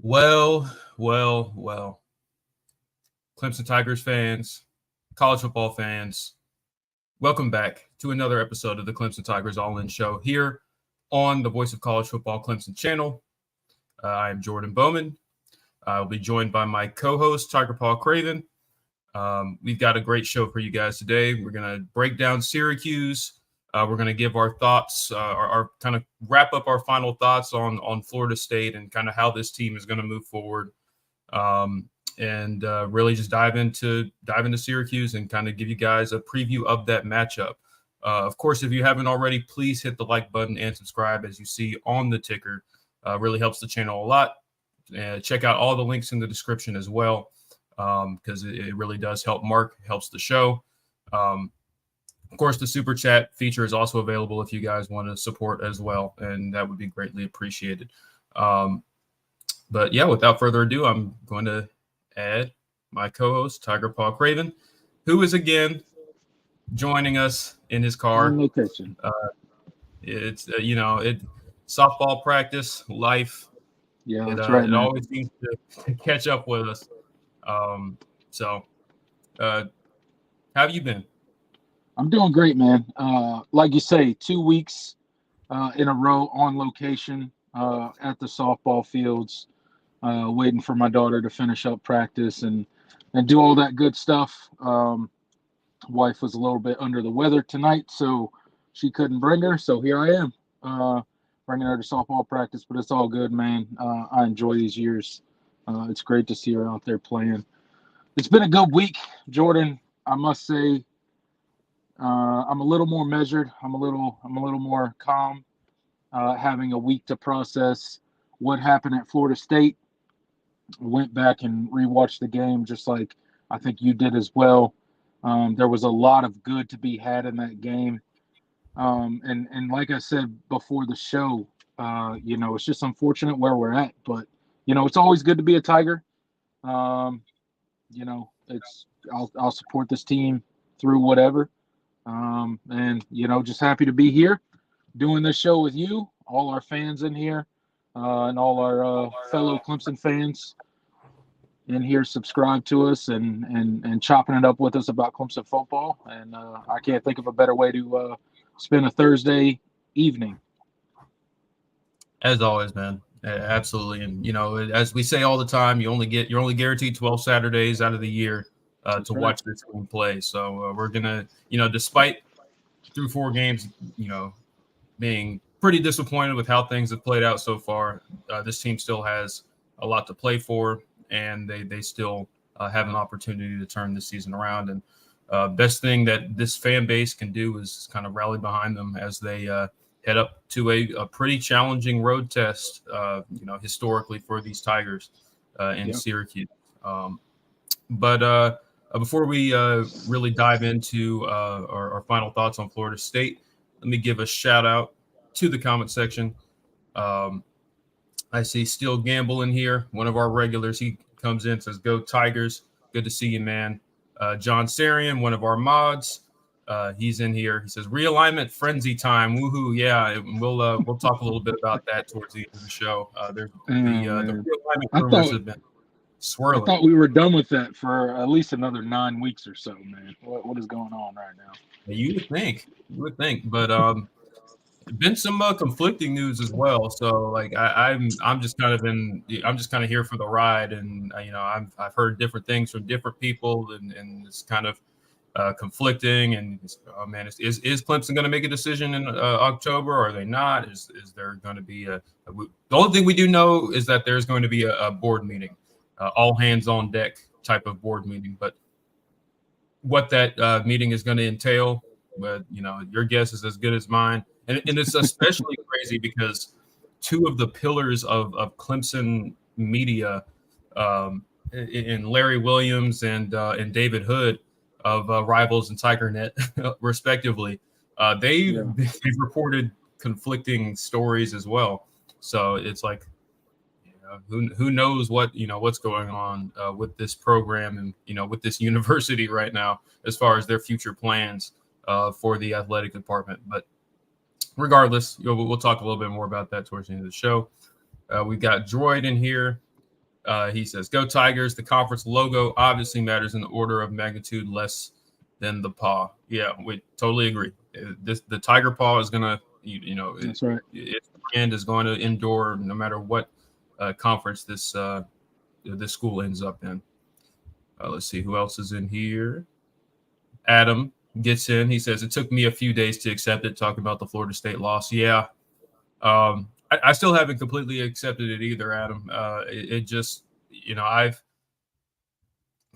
Well. Clemson Tigers fans, college football fans, welcome back to another episode of the Clemson Tigers All-In Show here on the Voice of College Football Clemson channel. I am Jordan Bowman. I'll be joined by my co-host, Tiger Paul Craven. We've got a great show for you guys today. We're going to break down Syracuse. We're going to give our thoughts, our kind of wrap up our final thoughts on Florida State and kind of how this team is going to move forward. And really just dive into Syracuse and kind of give you guys a preview of that matchup. Of course, if you haven't already, please hit the like button and subscribe as you see on the ticker. Really helps the channel a lot. Check out all the links in the description as well, because it really does help Mark, helps the show. Of course, the Super Chat feature is also available if you guys want to support as well, and that would be greatly appreciated. But yeah, without further ado, I'm going to add my co-host, Tiger Paul Craven, who is again joining us in his car. On location. It's softball practice, life. Yeah, that's right. It always seems to catch up with us. How have you been? I'm doing great, man. Like you say, 2 weeks in a row on location at the softball fields, waiting for my daughter to finish up practice and do all that good stuff. Wife was a little bit under the weather tonight, so she couldn't bring her. So here I am, bringing her to softball practice, but it's all good, man. I enjoy these years. It's great to see her out there playing. It's been a good week, Jordan. I must say, I'm a little more measured. I'm a little more calm, having a week to process what happened at Florida State. Went back and rewatched the game, just like I think you did as well. There was a lot of good to be had in that game. And like I said before the show, it's just unfortunate where we're at. But, it's always good to be a Tiger. I'll support this team through whatever. Just happy to be here doing this show with you, all our fans in here, and all our fellow Clemson fans in here subscribe to us and chopping it up with us about Clemson football. And I can't think of a better way to spend a Thursday evening. As always, man. Absolutely. And, as we say all the time, you're only guaranteed 12 Saturdays out of the year to watch this team play. So we're going to, despite through 4 games, being pretty disappointed with how things have played out so far, this team still has a lot to play for, and they still have an opportunity to turn this season around. And best thing that this fan base can do is kind of rally behind them as they head up to a pretty challenging road test, historically for these Tigers in Syracuse. But before we really dive into our final thoughts on Florida State, let me give a shout out to the comment section. I see Steel Gamble in here, one of our regulars. He comes in, says, "Go Tigers. Good to see you, man." John Sarian, one of our mods, he's in here. He says, "Realignment frenzy time. Woohoo." Yeah, we'll talk a little bit about that towards the end of the show. The realignment rumors have been swirling. I thought we were done with that for at least another 9 weeks or so, man. What is going on right now? You would think, but been some conflicting news as well. So like I'm just kind of here for the ride, and I've heard different things from different people, and it's kind of conflicting. And oh man, is Clemson going to make a decision in October, or are they not? Is there going to be the only thing we do know is that there's going to be a board meeting, all hands on deck type of board meeting, but what that meeting is going to entail, but your guess is as good as mine. And it's especially crazy because 2 of the pillars of Clemson media, in Larry Williams and David Hood of Rivals and TigerNet, respectively, they've reported conflicting stories as well. So it's like, who knows what's going on with this program and with this university right now as far as their future plans for the athletic department. But regardless, we'll talk a little bit more about that towards the end of the show. We've got Droid in here. He says, "Go Tigers." The conference logo obviously matters in the order of magnitude less than the paw. Yeah, we totally agree. The Tiger paw is gonna, That's right. its brand is going to endure no matter what conference this school ends up in. Let's see who else is in here. Adam gets in. He says, "It took me a few days to accept it." Talking about the Florida State loss. Yeah, I still haven't completely accepted it either, Adam. It just, I've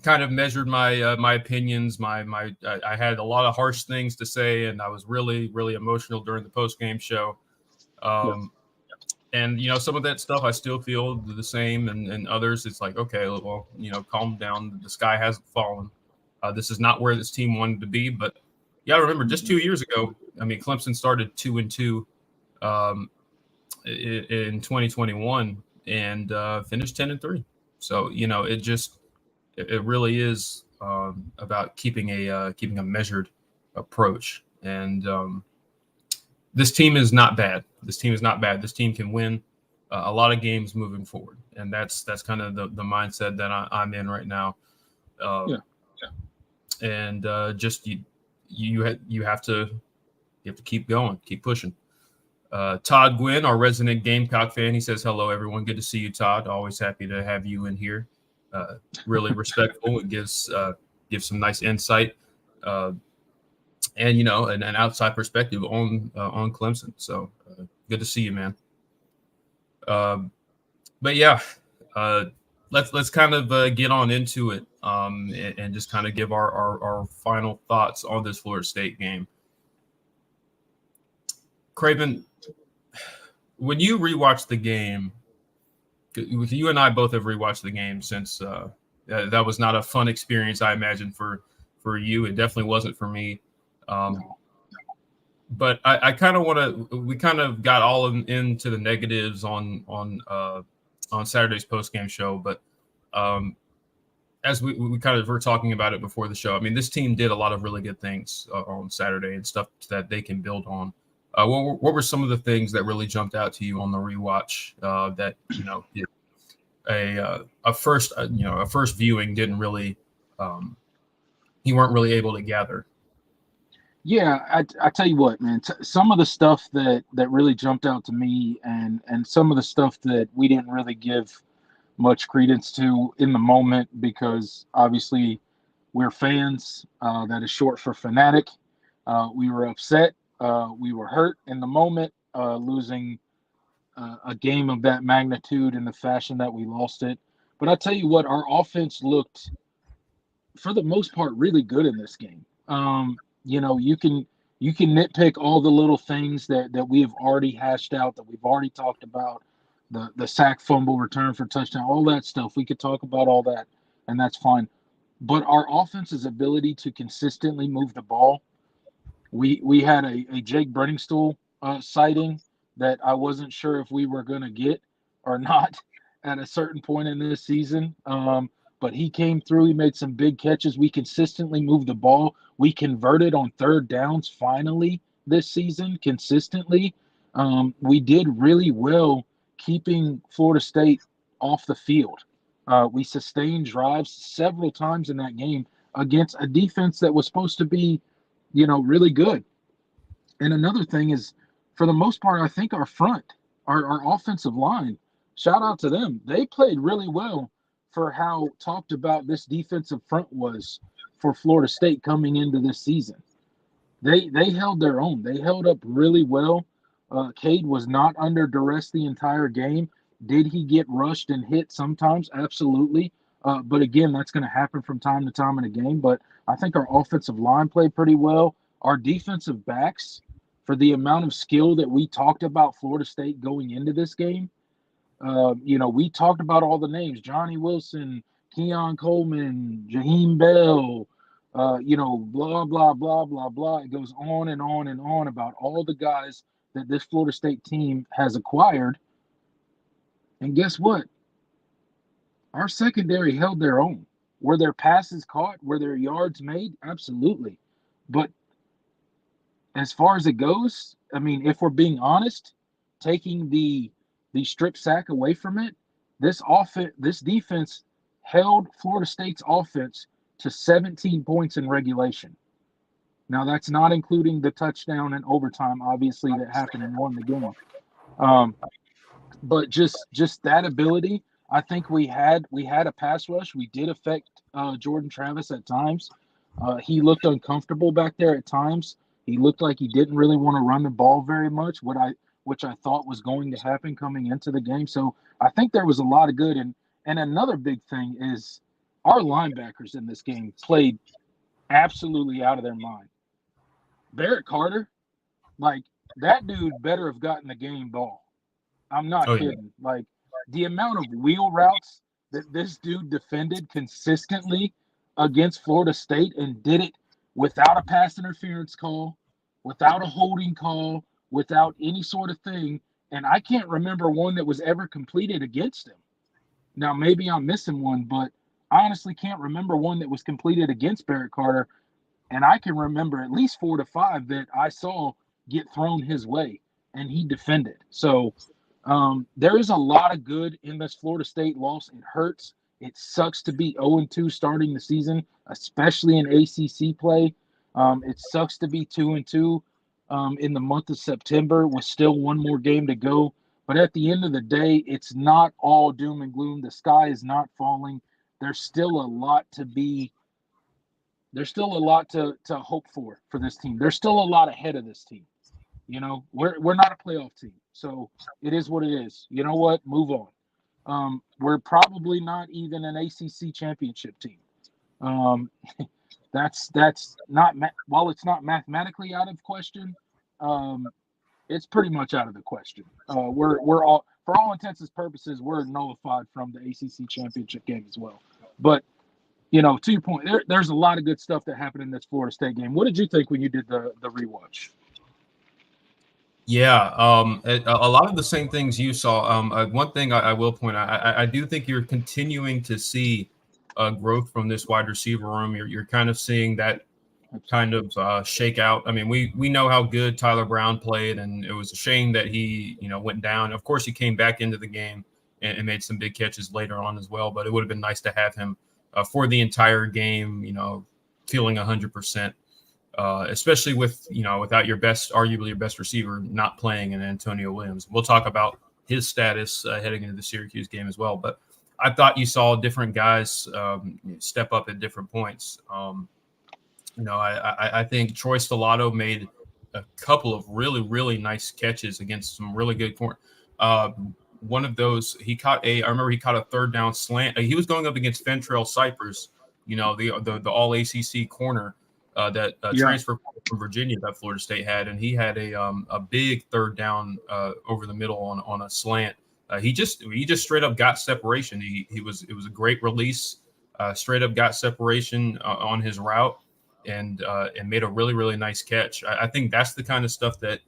kind of measured my opinions. I had a lot of harsh things to say, and I was really really emotional during the post game show. Yeah. And some of that stuff I still feel the same, and others it's like, okay, well, calm down. The sky hasn't fallen. This is not where this team wanted to be, but you got to remember, just 2 years ago, I mean, Clemson started 2-2 in 2021 and finished 10-3. So it really is about keeping a measured approach. And this team is not bad. This team can win a lot of games moving forward, and that's kind of the mindset that I'm in right now. Yeah. And just you have to keep going, keep pushing. Todd Gwynn, our resident Gamecock fan, he says, "Hello, everyone. Good to see you, Todd. Always happy to have you in here. Really respectful. It gives some nice insight, and an outside perspective on Clemson. So good to see you, man. But yeah, let's kind of get on into it, and just kind of give our final thoughts on this Florida State game. Craven, when you rewatch the game, you and I both have rewatched the game since that was not a fun experience, I imagine, for you. It definitely wasn't for me. But I kind of want to. We kind of got all into the negatives on Saturday's post game show, but as we kind of were talking about it before the show, I mean, this team did a lot of really good things on Saturday and stuff that they can build on. What were some of the things that really jumped out to you on the rewatch that a first viewing didn't really you weren't really able to gather? Yeah, I tell you what, man. Some of the stuff that really jumped out to me, and some of the stuff that we didn't really give much credence to in the moment, because obviously we're fans. That is short for fanatic. We were upset. We were hurt in the moment, losing a game of that magnitude in the fashion that we lost it. But I tell you what, our offense looked, for the most part, really good in this game. You can nitpick all the little things that we have already hashed out, that we've already talked about, the sack, fumble, return for touchdown, all that stuff. We could talk about all that, and that's fine. But our offense's ability to consistently move the ball, we had a Jake Brenningstool sighting that I wasn't sure if we were going to get or not at a certain point in this season. But he came through. He made some big catches. We consistently moved the ball. We converted on third downs finally this season consistently. We did really well keeping Florida State off the field. We sustained drives several times in that game against a defense that was supposed to be, really good. And another thing is, for the most part, I think our front, our offensive line, shout out to them. They played really well for how talked about this defensive front was for Florida State coming into this season. They held their own. They held up really well. Cade was not under duress the entire game. Did he get rushed and hit sometimes? Absolutely. But again, that's going to happen from time to time in a game. But I think our offensive line played pretty well. Our defensive backs, for the amount of skill that we talked about Florida State going into this game, we talked about all the names: Johnny Wilson, Keon Coleman, Jaheim Bell, blah, blah, blah, blah, blah. It goes on and on and on about all the guys that this Florida State team has acquired. And guess what? Our secondary held their own. Were their passes caught? Were their yards made? Absolutely. But as far as it goes, I mean, if we're being honest, taking the strip sack away from it, this defense held Florida State's offense to 17 points in regulation. Now that's not including the touchdown and overtime, obviously, that happened and won the game. But just that ability, I think we had a pass rush. We did affect Jordan Travis at times. He looked uncomfortable back there at times. He looked like he didn't really want to run the ball very much, which I thought was going to happen coming into the game. So I think there was a lot of good. And another big thing is our linebackers in this game played absolutely out of their mind. Barrett Carter, like, that dude better have gotten the game ball. I'm not kidding. Yeah. Like, the amount of wheel routes that this dude defended consistently against Florida State and did it without a pass interference call, without a holding call, without any sort of thing. And I can't remember one that was ever completed against him. Now, maybe I'm missing one, but I honestly can't remember one that was completed against Barrett Carter. And I can remember at least 4 to 5 that I saw get thrown his way, and he defended. So there is a lot of good in this Florida State loss. It hurts. It sucks to be 0-2 starting the season, especially in ACC play. It sucks to be 2-2 in the month of September with still one more game to go. But at the end of the day, it's not all doom and gloom. The sky is not falling. There's still a lot to be. There's still a lot to hope for this team. There's still a lot ahead of this team. You know, we're not a playoff team, so it is what it is. You know what? Move on. We're probably not even an ACC championship team. That's not while it's not mathematically out of question. It's pretty much out of the question. We're all, for all intents and purposes, we're nullified from the ACC championship game as well. But you know, to your point, there's a lot of good stuff that happened in this Florida State game. What did you think when you did the rewatch? Yeah, a lot of the same things you saw. One thing I will point out, I do think you're continuing to see growth from this wide receiver room. You're kind of seeing that kind of shake out. I mean, we know how good Tyler Brown played, and it was a shame that he went down. Of course, he came back into the game and made some big catches later on as well. But it would have been nice to have him for the entire game, feeling 100%, especially with, without arguably your best receiver not playing in Antonio Williams. We'll talk about his status heading into the Syracuse game as well. But I thought you saw different guys step up at different points. I think Troy Stellato made a couple of really, really nice catches against some really good corner. One of those, I remember he caught a third down slant. He was going up against Fentrell Cypress, the all ACC corner that transferred from Virginia that Florida State had. And he had a big third down over the middle on a slant. He just straight up got separation. It was a great release, straight up got separation on his route and made a really, really nice catch. I think that's the kind of stuff that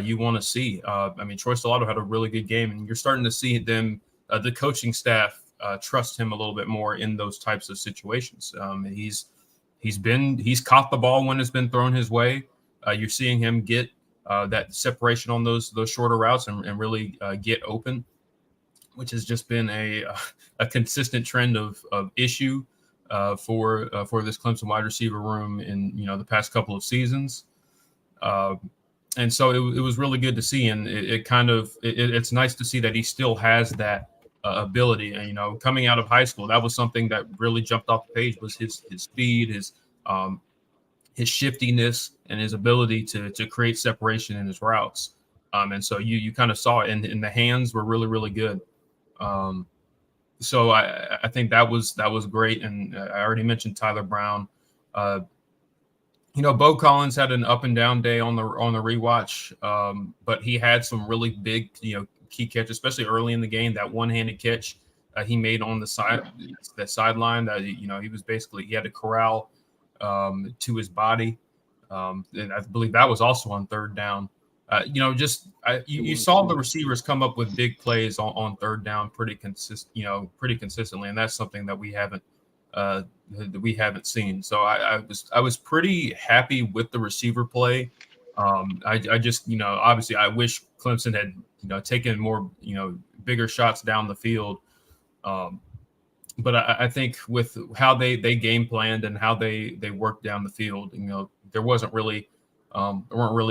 you want to see. I mean, Troy Stellato had a really good game, and you're starting to see them, the coaching staff, trust him a little bit more in those types of situations. He's caught the ball when it's been thrown his way. You're seeing him get that separation on those shorter routes and really get open, which has just been a consistent trend of issue for this Clemson wide receiver room in the past couple of seasons. And so it was really good to see, and it's nice to see that he still has that ability. And coming out of high school, that was something that really jumped off the page, was his speed, his shiftiness, and his ability to create separation in his routes. And so you kind of saw it, and the hands were really, really good. So I think that was great. And I already mentioned Tyler Brown. Bo Collins had an up and down day on the rewatch, but he had some really big, key catches, especially early in the game. That one-handed catch he made on the sideline. That he was basically, he had to corral to his body, and I believe that was also on third down. You saw the receivers come up with big plays on third down pretty consistently, and that's something that we haven't seen. So I was pretty happy with the receiver play. I just obviously I wish Clemson had taken more bigger shots down the field. But I think with how they game planned and how they worked down the field, there weren't really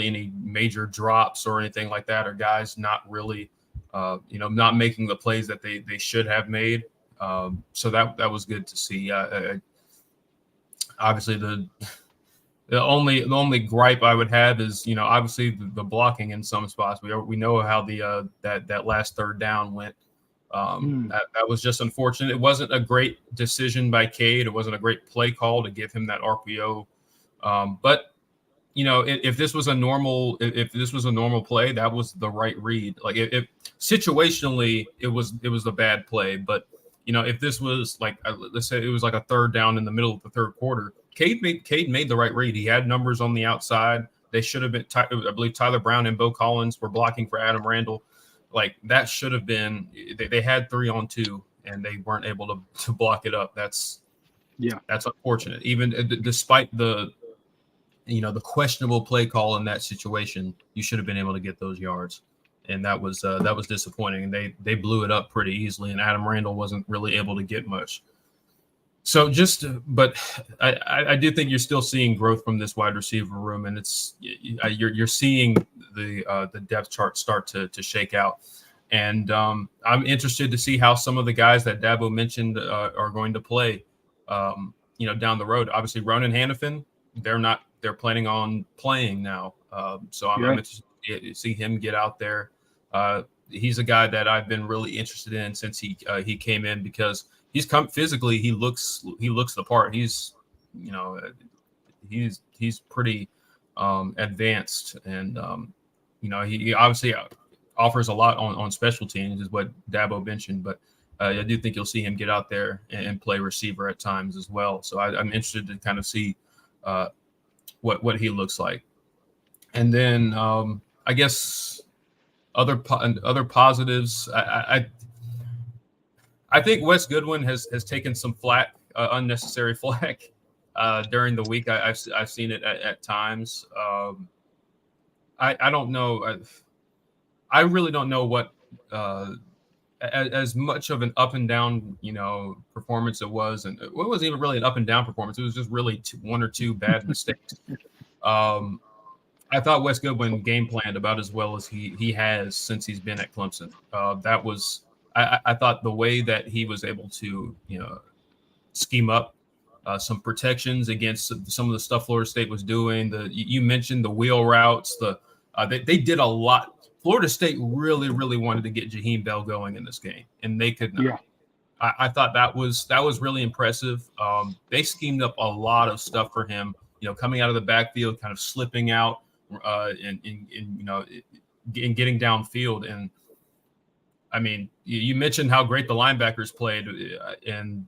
any major drops or anything like that, or guys not really, not making the plays that they should have made. So that was good to see. Obviously, the only gripe I would have is, obviously the blocking in some spots. We know how the that last third down went. That was just unfortunate. It wasn't a great decision by Cade. It wasn't a great play call to give him that RPO. But if this was a normal play, that was the right read. Like if situationally it was a bad play, but if this was like, let's say it was like a third down in the middle of the third quarter, Cade made the right read. He had numbers on the outside. They should have been. I believe Tyler Brown and Bo Collins were blocking for Adam Randall. Like that should have been. They had 3-on-2 and they weren't able to block it up. That's unfortunate. Even despite the questionable play call in that situation, you should have been able to get those yards. And that was disappointing. And they blew it up pretty easily, and Adam Randall wasn't really able to get much. So but I do think you're still seeing growth from this wide receiver room, and you're seeing the depth chart start to shake out. And I'm interested to see how some of the guys that Dabo mentioned are going to play, down the road. Obviously, Ronan Hannafin, they're planning on playing now. So I'm interested to see him get out there. He's a guy that I've been really interested in since he came in, because he's come physically. He looks the part. He's pretty advanced, and he obviously offers a lot on special teams, is what Dabo mentioned. But I do think you'll see him get out there and play receiver at times as well. So I'm interested to kind of see what he looks like. And then I guess other positives. I think Wes Goodwin has taken some unnecessary flack during the week. I've seen it at times. I don't know. I really don't know what as much of an up and down performance it was, and it wasn't even really an up and down performance. It was just really one or two bad mistakes. I thought Wes Goodwin game planned about as well as he has since he's been at Clemson. I thought the way that he was able to scheme up some protections against some of the stuff Florida State was doing. You mentioned the wheel routes. They did a lot. Florida State really, really wanted to get Jaheim Bell going in this game, and they could not. Yeah. I thought that was really impressive. They schemed up a lot of stuff for him, coming out of the backfield, kind of slipping out, and getting downfield. And I mean, you mentioned how great the linebackers played, and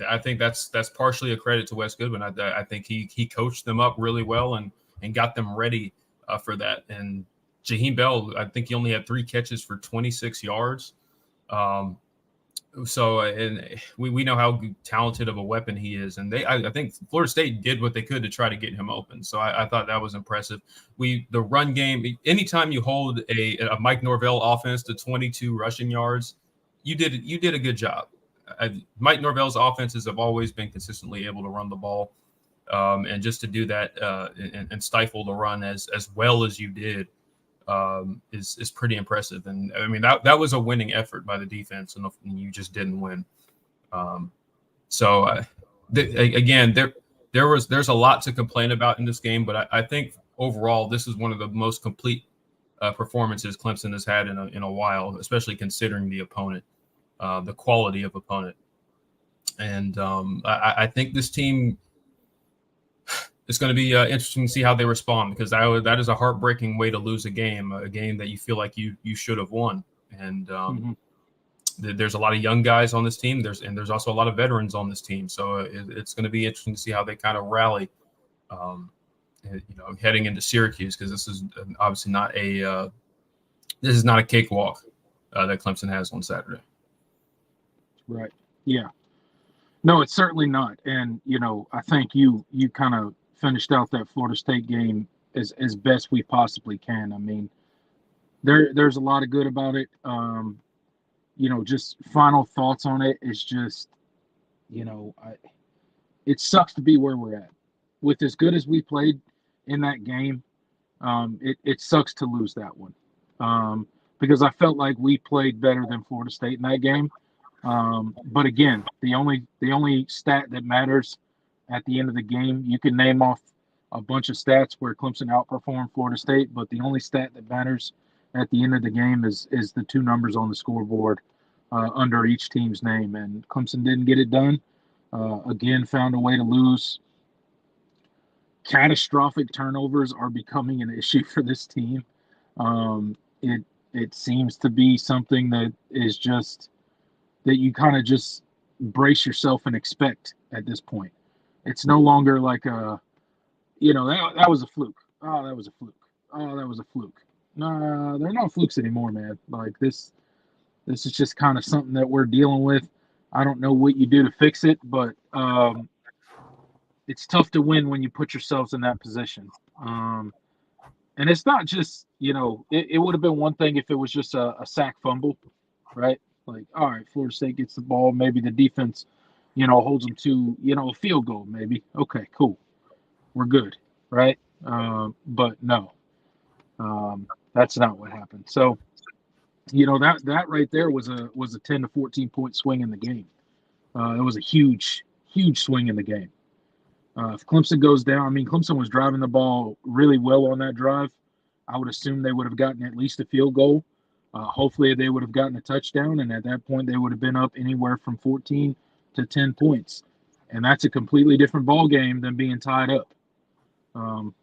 I think that's partially a credit to Wes Goodwin. I think he coached them up really well and got them ready for that. And Jaheim Bell, I think he only had 3 catches for 26 yards. And we know how talented of a weapon he is, and I think Florida State did what they could to try to get him open. So I thought that was impressive. The run game, anytime you hold a Mike Norvell offense to 22 rushing yards, you did a good job. Mike Norvell's offenses have always been consistently able to run the ball, and just to do that and stifle the run as well as you did. Is pretty impressive. And I mean, that was a winning effort by the defense, and you just didn't win. Again, there's a lot to complain about in this game, but I think overall this is one of the most complete performances Clemson has had in a while, especially considering the opponent, the quality of opponent. And I think this team, it's going to be interesting to see how they respond, because that is a heartbreaking way to lose a game that you feel like you should have won. And there's a lot of young guys on this team. There's also a lot of veterans on this team. So it's going to be interesting to see how they kind of rally, heading into Syracuse, because this is obviously not a cakewalk that Clemson has on Saturday. Right. Yeah. No, it's certainly not. And I think you kind of finished out that Florida State game as best we possibly can. I mean, there's a lot of good about it. just final thoughts on it is just, it sucks to be where we're at. With as good as we played in that game, it sucks to lose that one. Because I felt like we played better than Florida State in that game. But again, the only stat that matters at the end of the game, you can name off a bunch of stats where Clemson outperformed Florida State, but the only stat that matters at the end of the game is the two numbers on the scoreboard under each team's name. And Clemson didn't get it done. Again, found a way to lose. Catastrophic turnovers are becoming an issue for this team. It seems to be something that is just that you kind of just brace yourself and expect at this point. It's no longer like that was a fluke. Oh, that was a fluke. Oh, that was a fluke. No, they're not flukes anymore, man. Like this is just kind of something that we're dealing with. I don't know what you do to fix it, but it's tough to win when you put yourselves in that position. And it's not just, it would have been one thing if it was just a sack fumble, right? Like, all right, Florida State gets the ball. Maybe the defense, holds them to, a field goal, maybe. Okay, cool. We're good, right? But no, that's not what happened. So, that right there was a 10 to 14 point swing in the game. It was a huge, huge swing in the game. If Clemson goes down, Clemson was driving the ball really well on that drive. I would assume they would have gotten at least a field goal. Hopefully they would have gotten a touchdown, and at that point they would have been up anywhere from 14 to 10 points. And that's a completely different ball game than being tied up.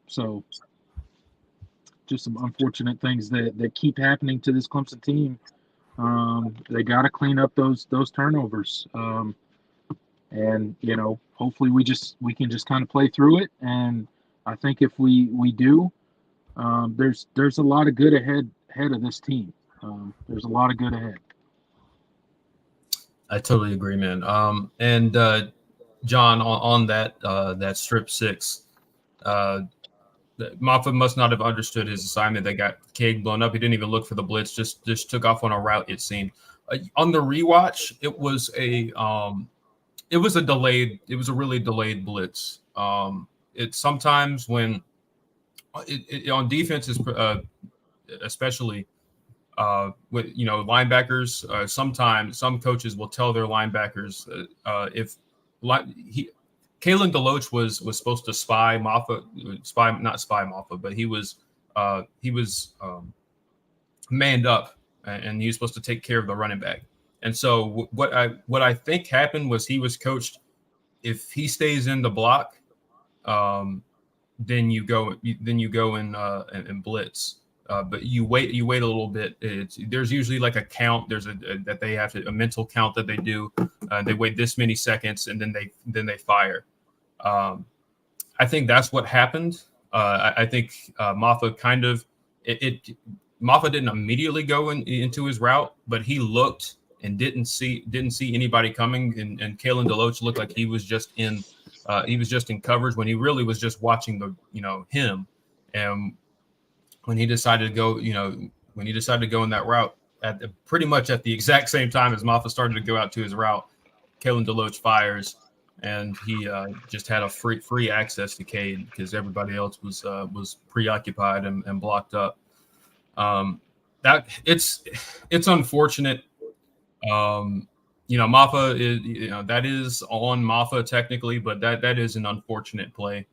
So just some unfortunate things that keep happening to this Clemson team. They got to clean up those turnovers. And hopefully we can just kind of play through it. And I think if we do, there's a lot of good ahead of this team. There's a lot of good ahead. I totally agree, man. And John, on that strip six, Moffitt must not have understood his assignment. They got Cade blown up. He didn't even look for the blitz. Just took off on a route. It seemed on the rewatch, it was a really delayed blitz. It's sometimes when on defense is especially with linebackers. Sometimes some coaches will tell their linebackers if Kalen DeLoach was supposed to spy Moffitt, not spy Moffitt, but he was manned up and he was supposed to take care of the running back. And so what I think happened was he was coached, if he stays in the block, then you go and blitz. But you wait a little bit. There's usually like a count. There's that they have a mental count that they do. They wait this many seconds and then they fire. I think that's what happened. I think Moffitt kind of Moffitt didn't immediately go into his route, but he looked and didn't see anybody coming, and Kalen DeLoach looked like he was just in coverage when he really was just watching him. And when he decided to go in that route pretty much at the exact same time as Moffitt started to go out to his route, Kalen DeLoach fires, and he just had a free access to Cade because everybody else was preoccupied and blocked up. That it's unfortunate. Moffitt is, that is on Moffitt technically, but that is an unfortunate play.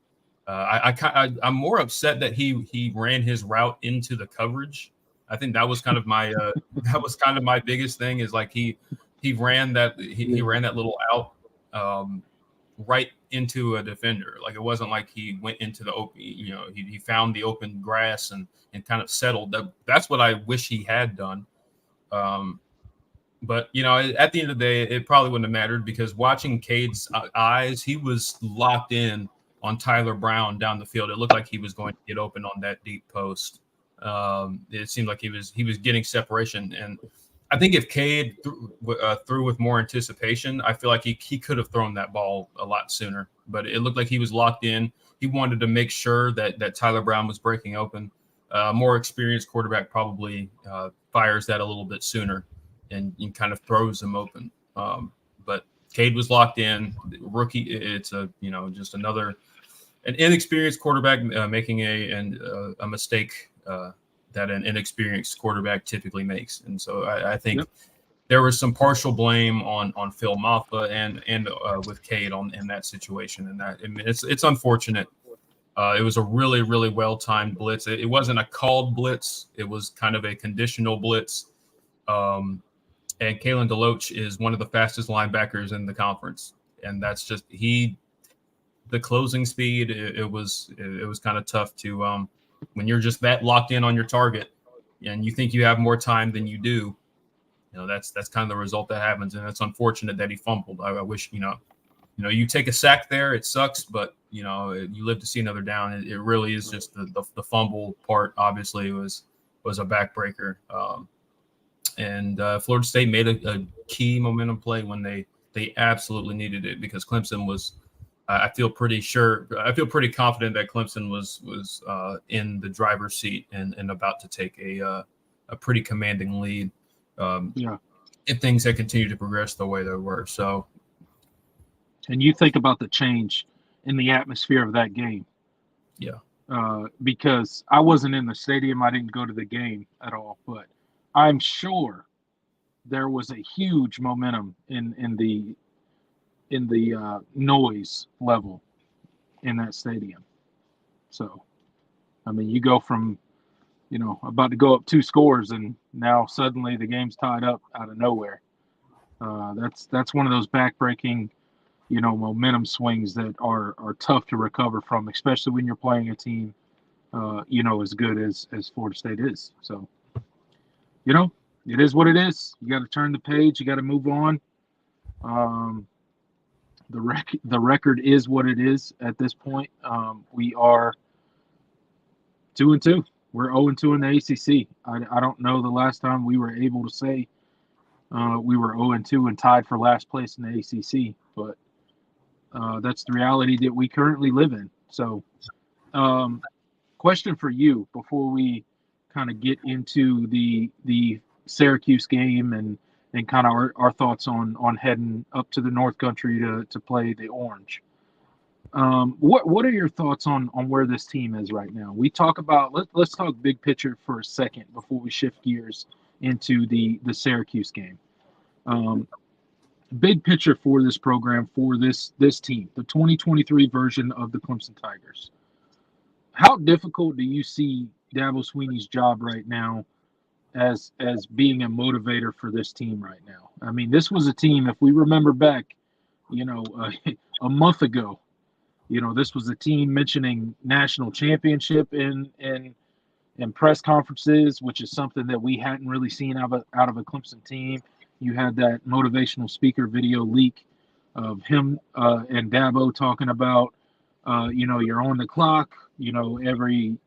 I'm more upset that he ran his route into the coverage. I think that was kind of my my biggest thing is like he ran that little out right into a defender. Like it wasn't like he went into the open. He found the open grass and kind of settled. That's what I wish he had done. But at the end of the day, it probably wouldn't have mattered because watching Cade's eyes, he was locked in on Tyler Brown down the field. It looked like he was going to get open on that deep post. It seemed like he was getting separation, and I think if Cade threw with more anticipation, I feel like he could have thrown that ball a lot sooner. But it looked like he was locked in. He wanted to make sure that Tyler Brown was breaking open. More experienced quarterback probably fires that a little bit sooner. and kind of throws him open. But Cade was locked in. Rookie, it's just an inexperienced quarterback making a mistake that an inexperienced quarterback typically makes. And so I think there was some partial blame on Phil Maffa and with Cade in that situation. And that, I mean, it's unfortunate. It was a really, really well-timed blitz. It wasn't a called blitz. It was kind of a conditional blitz. And Kalen DeLoach is one of the fastest linebackers in the conference. And that's just the closing speed. It was kind of tough to when you're just that locked in on your target and you think you have more time than you do. That's kind of the result that happens. And it's unfortunate that he fumbled. I wish, you take a sack there, it sucks, but you live to see another down. It really is just the fumble part. Obviously, was a backbreaker. And Florida State made a key momentum play when they absolutely needed it, because Clemson was. I feel pretty confident that Clemson was in the driver's seat and about to take a pretty commanding lead. If things had continued to progress the way they were. So. And you think about the change in the atmosphere of that game. Yeah. Because I wasn't in the stadium. I didn't go to the game at all. But I'm sure there was a huge momentum in the noise level in that stadium. So, I mean, you go from, about to go up 2 scores, and now suddenly the game's tied up out of nowhere. That's one of those backbreaking momentum swings that are tough to recover from, especially when you're playing a team, as good as Florida State is. So, it is what it is. You got to turn the page. You got to move on. The record is what it is at this point. We are 2-2. We're 0-2 in the ACC. I don't know the last time we were able to say we were 0-2 and tied for last place in the ACC, but that's the reality that we currently live in. So, question for you before we kind of get into the Syracuse game and kind of our thoughts on heading up to the North Country to play the Orange. What are your thoughts on where this team is right now? We talk about let's talk big picture for a second before we shift gears into the Syracuse game. Big picture for this program, for this team, the 2023 version of the Clemson Tigers. How difficult do you see Dabo Swinney's job right now as being a motivator for this team right now? I mean, this was a team, if we remember back, a month ago, this was a team mentioning national championship in press conferences, which is something that we hadn't really seen out of a Clemson team. You had that motivational speaker video leak of him and Dabo talking about, you're on the clock, every,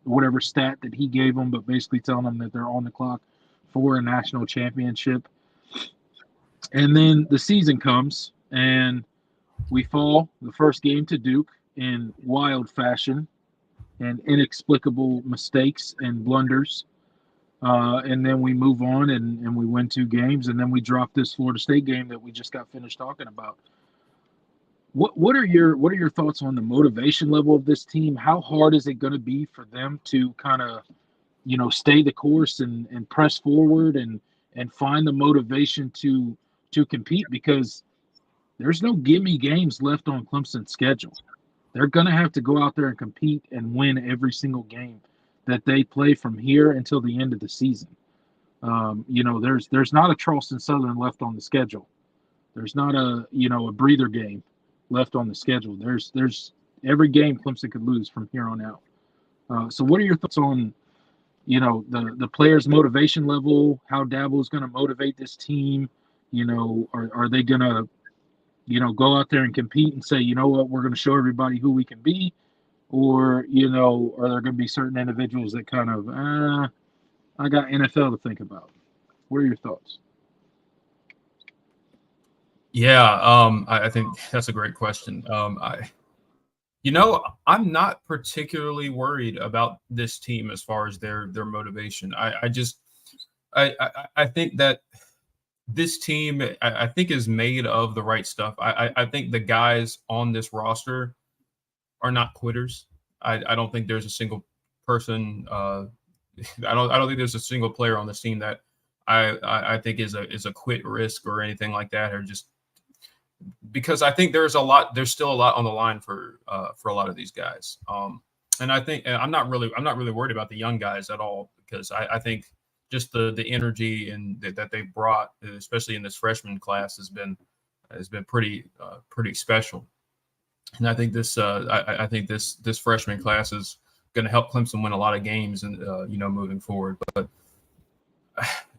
whatever stat that he gave them, but basically telling them that they're on the clock for a national championship. And then the season comes and we fall the first game to Duke in wild fashion and inexplicable mistakes and blunders. And then we move on and we win 2 games, and then we drop this Florida State game that we just got finished talking about. What are your thoughts on the motivation level of this team? How hard is it going to be for them to kind of, stay the course and press forward and find the motivation to compete? Because there's no gimme games left on Clemson's schedule. They're going to have to go out there and compete and win every single game that they play from here until the end of the season. There's not a Charleston Southern left on the schedule. There's not a breather game left on the schedule. There's every game Clemson could lose from here on out. So what are your thoughts on, the players' motivation level, how Dabo is going to motivate this team? Are they going to, go out there and compete and say, you know what, we're going to show everybody who we can be? Or, are there going to be certain individuals that kind of, I got NFL to think about? What are your thoughts? Yeah, I think that's a great question. I'm not particularly worried about this team as far as their motivation. I think that this team, I think, is made of the right stuff. I think the guys on this roster are not quitters. I don't think there's a single person. I don't think there's a single player on this team that I think is a quit risk or anything like that, or just because I think there's still a lot on the line for a lot of these guys. And I think I'm not really worried about the young guys at all, because I think just the energy and that they brought, especially in this freshman class, has been pretty special. And I think this freshman class is going to help Clemson win a lot of games and moving forward. But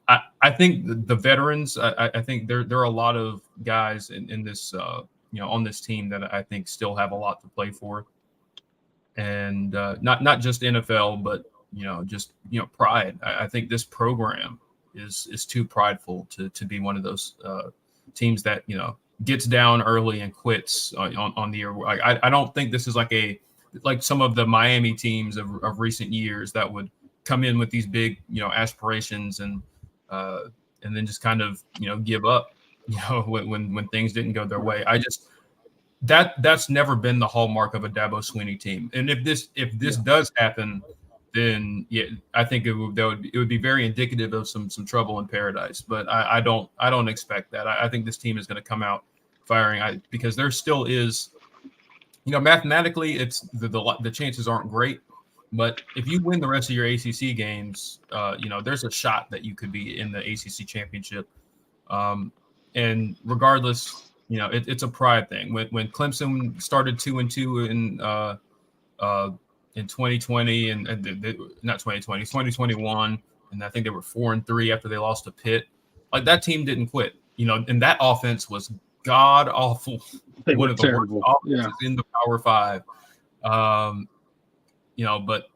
I think the veterans, I think there are a lot of guys in this on this team that I think still have a lot to play for, and not just NFL, but just pride. I think this program is too prideful to be one of those teams that gets down early and quits on the year. I don't think this is like some of the Miami teams of recent years that would come in with these big aspirations and then just kind of give up when things didn't go their way. That's never been the hallmark of a Dabo Swinney team. And if this does happen, then I think it would be very indicative of some trouble in paradise. But I don't expect that. I think this team is going to come out firing. Because there still is, mathematically, it's the chances aren't great. But if you win the rest of your ACC games, there's a shot that you could be in the ACC championship. And regardless, it's a pride thing. When Clemson started 2-2 in 2020 and not 2020, 2021, and I think they were 4-3 after they lost to Pitt. Like, that team didn't quit, and that offense was god awful. One of the terrible worst offenses in the Power Five. But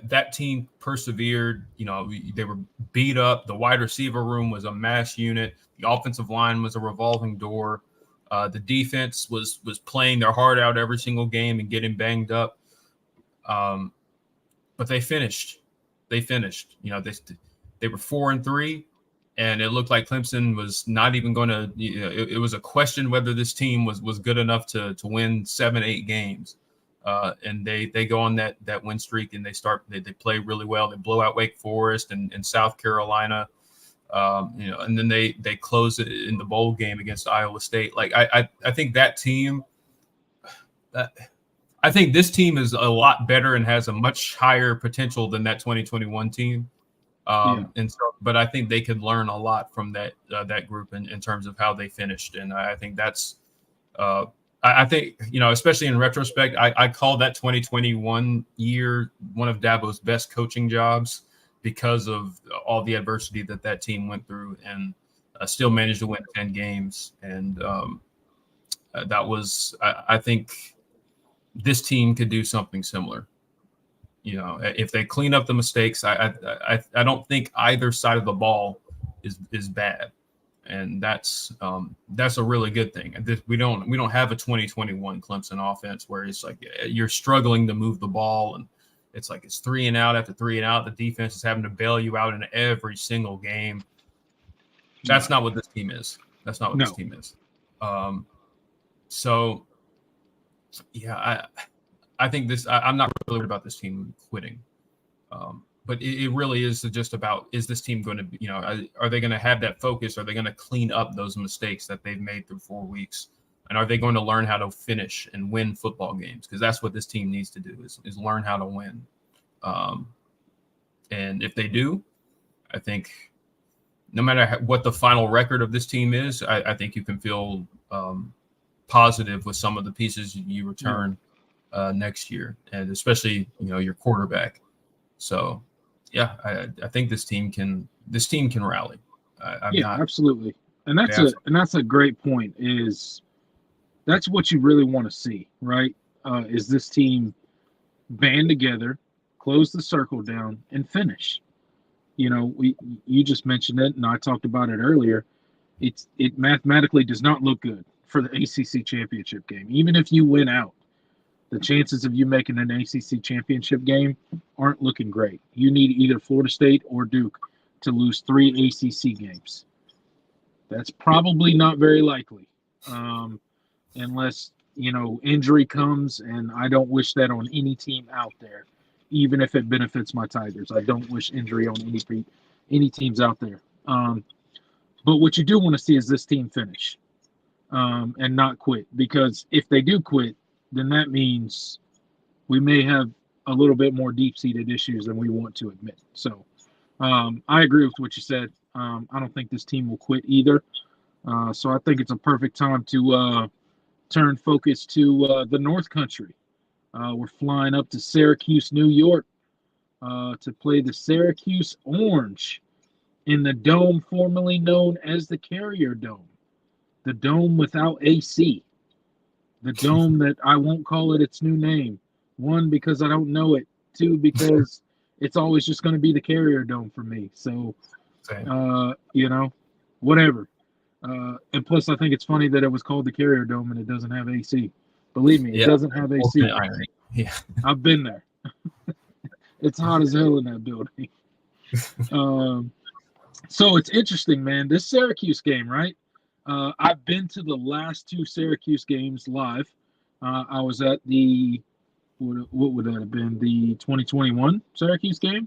that team persevered. They were beat up. The wide receiver room was a mass unit. The offensive line was a revolving door. The defense was playing their heart out every single game and getting banged up. But they finished. They were 4-3, and it looked like Clemson was not even going to. It was a question whether this team was good enough to win 7-8 games. And they go on that win streak, and they play really well. They blow out Wake Forest and South Carolina, and then they close it in the bowl game against Iowa State. Like, I think that team. I think this team is a lot better and has a much higher potential than that 2021 team. But I think they could learn a lot from that group in terms of how they finished, and I think that's. I think, especially in retrospect, I call that 2021 year one of Dabo's best coaching jobs because of all the adversity that team went through, and still managed to win 10 games. And that was, I think this team could do something similar. If they clean up the mistakes, I don't think either side of the ball is bad. And that's a really good thing. We don't have a 2021 Clemson offense where it's like you're struggling to move the ball, and it's like it's 3 and out after 3 and out. The defense is having to bail you out in every single game. That's not what this team is. That's not what this team is. I think this. I'm not really worried about this team quitting. But it really is just about, is this team going to, are they going to have that focus? Are they going to clean up those mistakes that they've made through 4 weeks? And are they going to learn how to finish and win football games? Because that's what this team needs to do is learn how to win. And if they do, I think no matter what the final record of this team is, I think you can feel positive with some of the pieces you return next year, and especially, your quarterback. So, I think this team can rally. Absolutely, and that's a great point. That's what you really want to see, right? Is this team band together, close the circle down, and finish? You just mentioned it, and I talked about it earlier. It mathematically does not look good for the ACC championship game, even if you win out. The chances of you making an ACC championship game aren't looking great. You need either Florida State or Duke to lose 3 ACC games. That's probably not very likely, unless injury comes, and I don't wish that on any team out there, even if it benefits my Tigers. I don't wish injury on any teams out there. But what you do want to see is this team finish and not quit, because if they do quit, then that means we may have a little bit more deep-seated issues than we want to admit. So I agree with what you said. I don't think this team will quit either. So I think it's a perfect time to turn focus to the North Country. We're flying up to Syracuse, New York, to play the Syracuse Orange in the dome formerly known as the Carrier Dome, the dome without AC, the dome that I won't call it its new name. One, because I don't know it. Two, because it's always just going to be the Carrier Dome for me. So, whatever. And plus, I think it's funny that it was called the Carrier Dome and it doesn't have AC. Believe me, it doesn't have AC. Yeah, I've been there. It's hot as hell in that building. So it's interesting, man. This Syracuse game, right? I've been to the last 2 Syracuse games live. I was at the what would that have been? The 2021 Syracuse game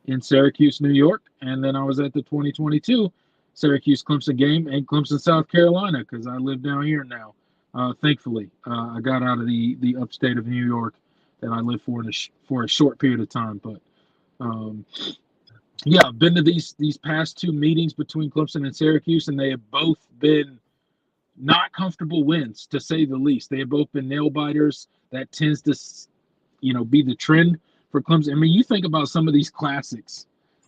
in Syracuse, New York, and then I was at the 2022 Syracuse Clemson game in Clemson, South Carolina, because I live down here now. Thankfully, I got out of the upstate of New York that I lived for a short period of time. But yeah, I've been to these past 2 meetings between Clemson and Syracuse, and they have both been not comfortable wins, to say the least. They have both been nail biters. That tends to, be the trend for Clemson. I mean, you think about some of these classics,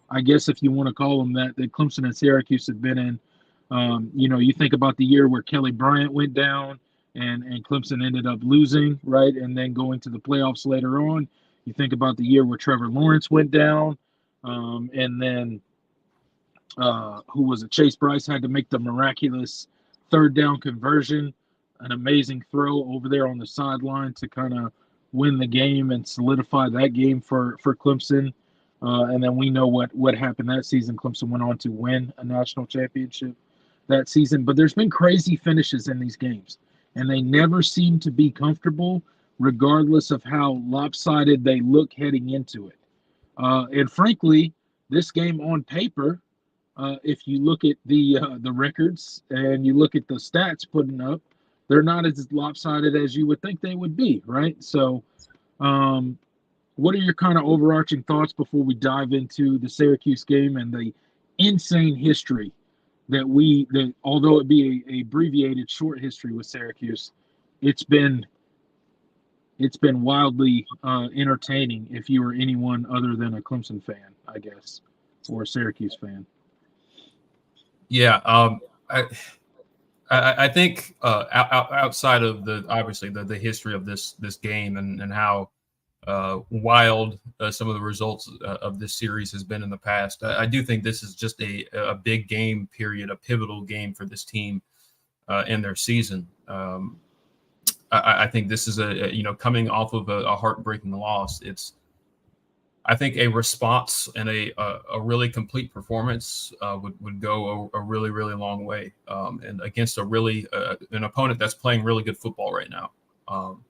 I guess, if you want to call them that Clemson and Syracuse have been in. You think about the year where Kelly Bryant went down and Clemson ended up losing, right, and then going to the playoffs later on. You think about the year where Trevor Lawrence went down, and then who was it? Chase Bryce had to make the miraculous 3rd down conversion, an amazing throw over there on the sideline to kind of win the game and solidify that game for Clemson. And then we know what happened that season. Clemson went on to win a national championship that season. But there's been crazy finishes in these games, and they never seem to be comfortable, regardless of how lopsided they look heading into it. And frankly, this game on paper, if you look at the records and you look at the stats putting up, they're not as lopsided as you would think they would be, right? So what are your kind of overarching thoughts before we dive into the Syracuse game and the insane history that although it be a abbreviated short history with Syracuse, it's been wildly entertaining if you are anyone other than a Clemson fan, I guess, or a Syracuse fan. Yeah, I think outside of obviously the history of this game and how wild some of the results of this series has been in the past, I do think this is just a big game period, a pivotal game for this team in their season. I think this is coming off of a heartbreaking loss. It's, I think, a response and a really complete performance would go a really, really long way, and against an opponent that's playing really good football right now. I'm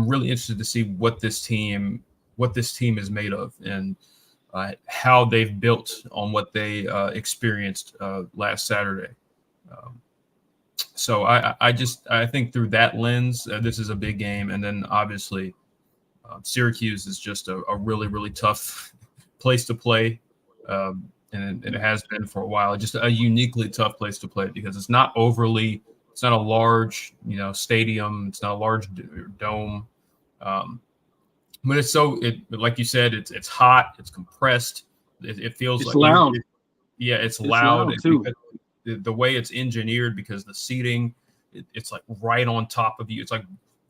really interested to see what this team is made of, and how they've built on what they experienced last Saturday. So I think through that lens, this is a big game. And then obviously Syracuse is just a really, really tough place to play. And it has been for a while, just a uniquely tough place to play, because it's not a large, stadium. It's not a large dome. But like you said, it's hot, it's compressed. It feels it's like loud. It's loud too. The way it's engineered, because the seating, it's like right on top of you. It's like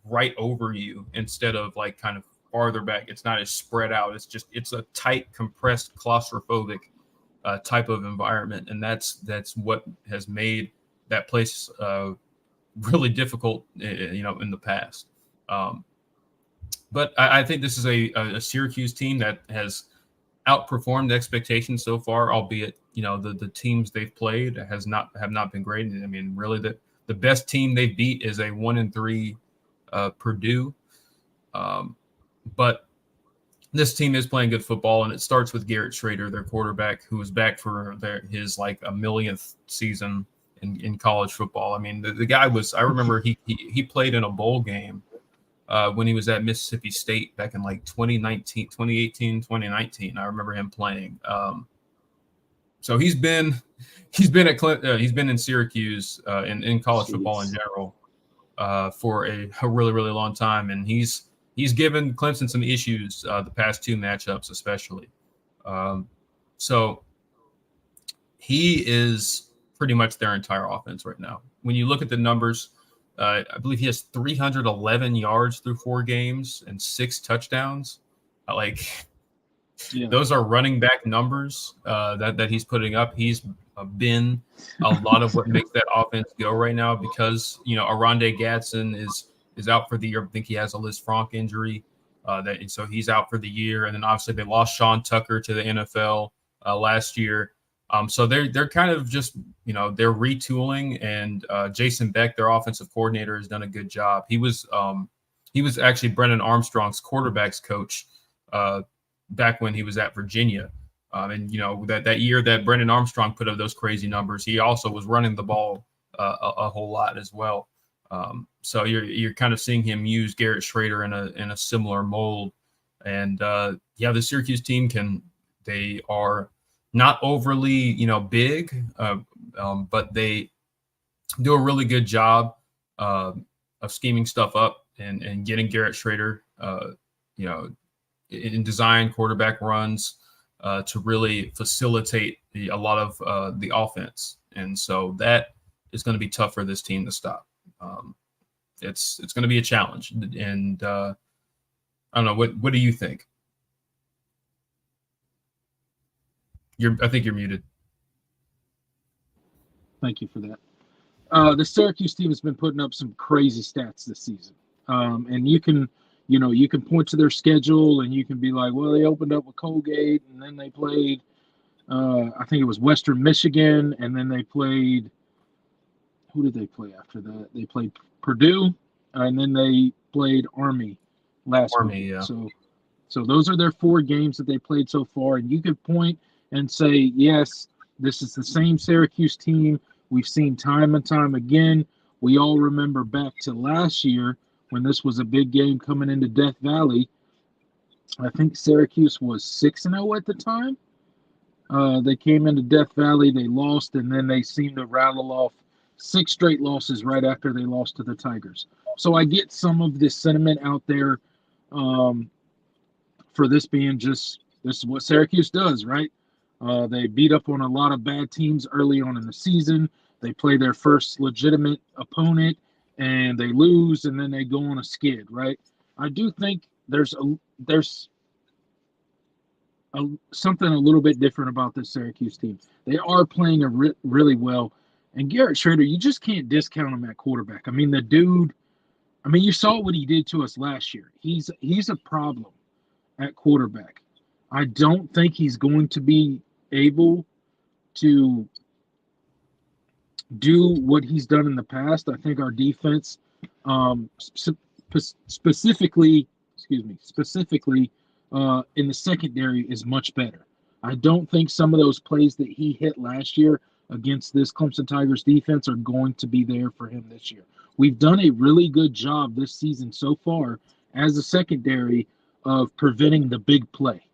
right over you instead of like kind of farther back. It's not as spread out. It's a tight, compressed, claustrophobic type of environment, and that's what has made that place really difficult, in the past. but I think this is a Syracuse team that has outperformed expectations so far, albeit the teams they've played have not been great. I mean, really the best team they beat is a 1-3 Purdue, but this team is playing good football, and it starts with Garrett Schrader, their quarterback, who is back for his like a millionth season in college football. I mean, the guy was. I remember he played in a bowl game when he was at Mississippi State back in like 2018, 2019. I remember him playing. So he's been he's been in Syracuse in college football in general for a really really long time, and he's given Clemson some issues the past two matchups especially. So he is pretty much their entire offense right now. When you look at the numbers, I believe he has 311 yards through 4 games and 6 touchdowns. Those are running back numbers that he's putting up. He's been a lot of what makes that offense go right now because, Arondé Gadsden is out for the year. I think he has a Liz Frank injury, so he's out for the year. And then obviously they lost Sean Tucker to the NFL last year. So they're kind of just, they're retooling, and Jason Beck, their offensive coordinator, has done a good job. He was actually Brennan Armstrong's quarterbacks coach back when he was at Virginia. And that year that Brennan Armstrong put up those crazy numbers, he also was running the ball a whole lot as well. So you're kind of seeing him use Garrett Schrader in a similar mold. And the Syracuse team they are not overly, big, but they do a really good job of scheming stuff up and getting Garrett Schrader, in design quarterback runs to really facilitate a lot of the offense. And so that is going to be tough for this team to stop. It's going to be a challenge. And I don't know, what do you think? I think you're muted. Thank you for that. The Syracuse team has been putting up some crazy stats this season. And you can point to their schedule and you can be like, well, they opened up with Colgate and then they played, I think it was Western Michigan. And then they played, who did they play after that? They played Purdue and then they played Army last week. Yeah. So those are their 4 games that they played so far. And you could point and say, yes, this is the same Syracuse team we've seen time and time again. We all remember back to last year when this was a big game coming into Death Valley. I think Syracuse was 6-0 at the time. They came into Death Valley, they lost, and then they seemed to rattle off 6 straight losses right after they lost to the Tigers. So I get some of this sentiment out there for this being this is what Syracuse does, right? They beat up on a lot of bad teams early on in the season. They play their first legitimate opponent, and they lose, and then they go on a skid, right? I do think there's something a little bit different about this Syracuse team. They are playing really well, and Garrett Schrader, you just can't discount him at quarterback. I mean, the dude. I mean, you saw what he did to us last year. He's a problem at quarterback. I don't think he's going to be able to do what he's done in the past. I think our defense, specifically in the secondary, is much better. I don't think some of those plays that he hit last year against this Clemson Tigers defense are going to be there for him this year. We've done a really good job this season so far as a secondary of preventing the big play.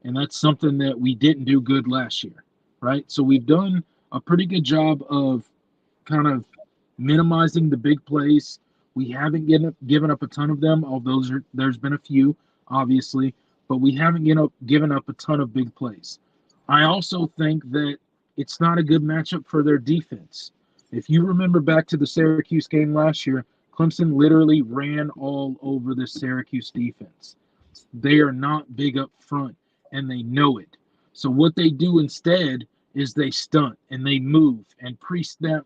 And that's something that we didn't do good last year, right? So we've done a pretty good job of kind of minimizing the big plays. We haven't given up a ton of them, although there's been a few, obviously, but we haven't given up a ton of big plays. I also think that it's not a good matchup for their defense. If you remember back to the Syracuse game last year, Clemson literally ran all over the Syracuse defense. They are not big up front, and they know it. So what they do instead is they stunt and they move, and pre-snap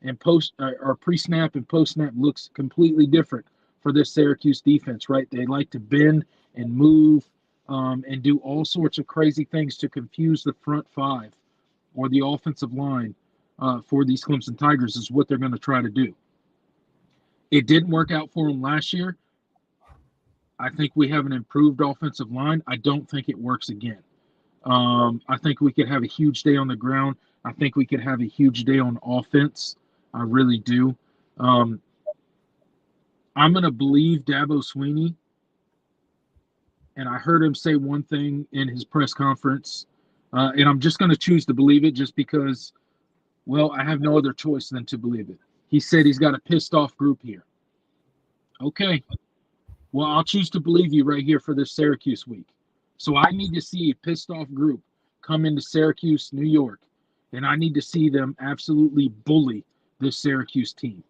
and post-snap looks completely different for this Syracuse defense, right? They like to bend and move and do all sorts of crazy things to confuse the front five or the offensive line for these Clemson Tigers is what they're going to try to do. It didn't work out for them last year. I think we have an improved offensive line. I don't think it works again. I think we could have a huge day on the ground. I think we could have a huge day on offense. I really do. I'm going to believe Dabo Swinney. And I heard him say one thing in his press conference, and I'm just going to choose to believe it just because, well, I have no other choice than to believe it. He said he's got a pissed off group here. Okay. Well, I'll choose to believe you right here for this Syracuse week. So I need to see a pissed off group come into Syracuse, New York, and I need to see them absolutely bully this Syracuse team.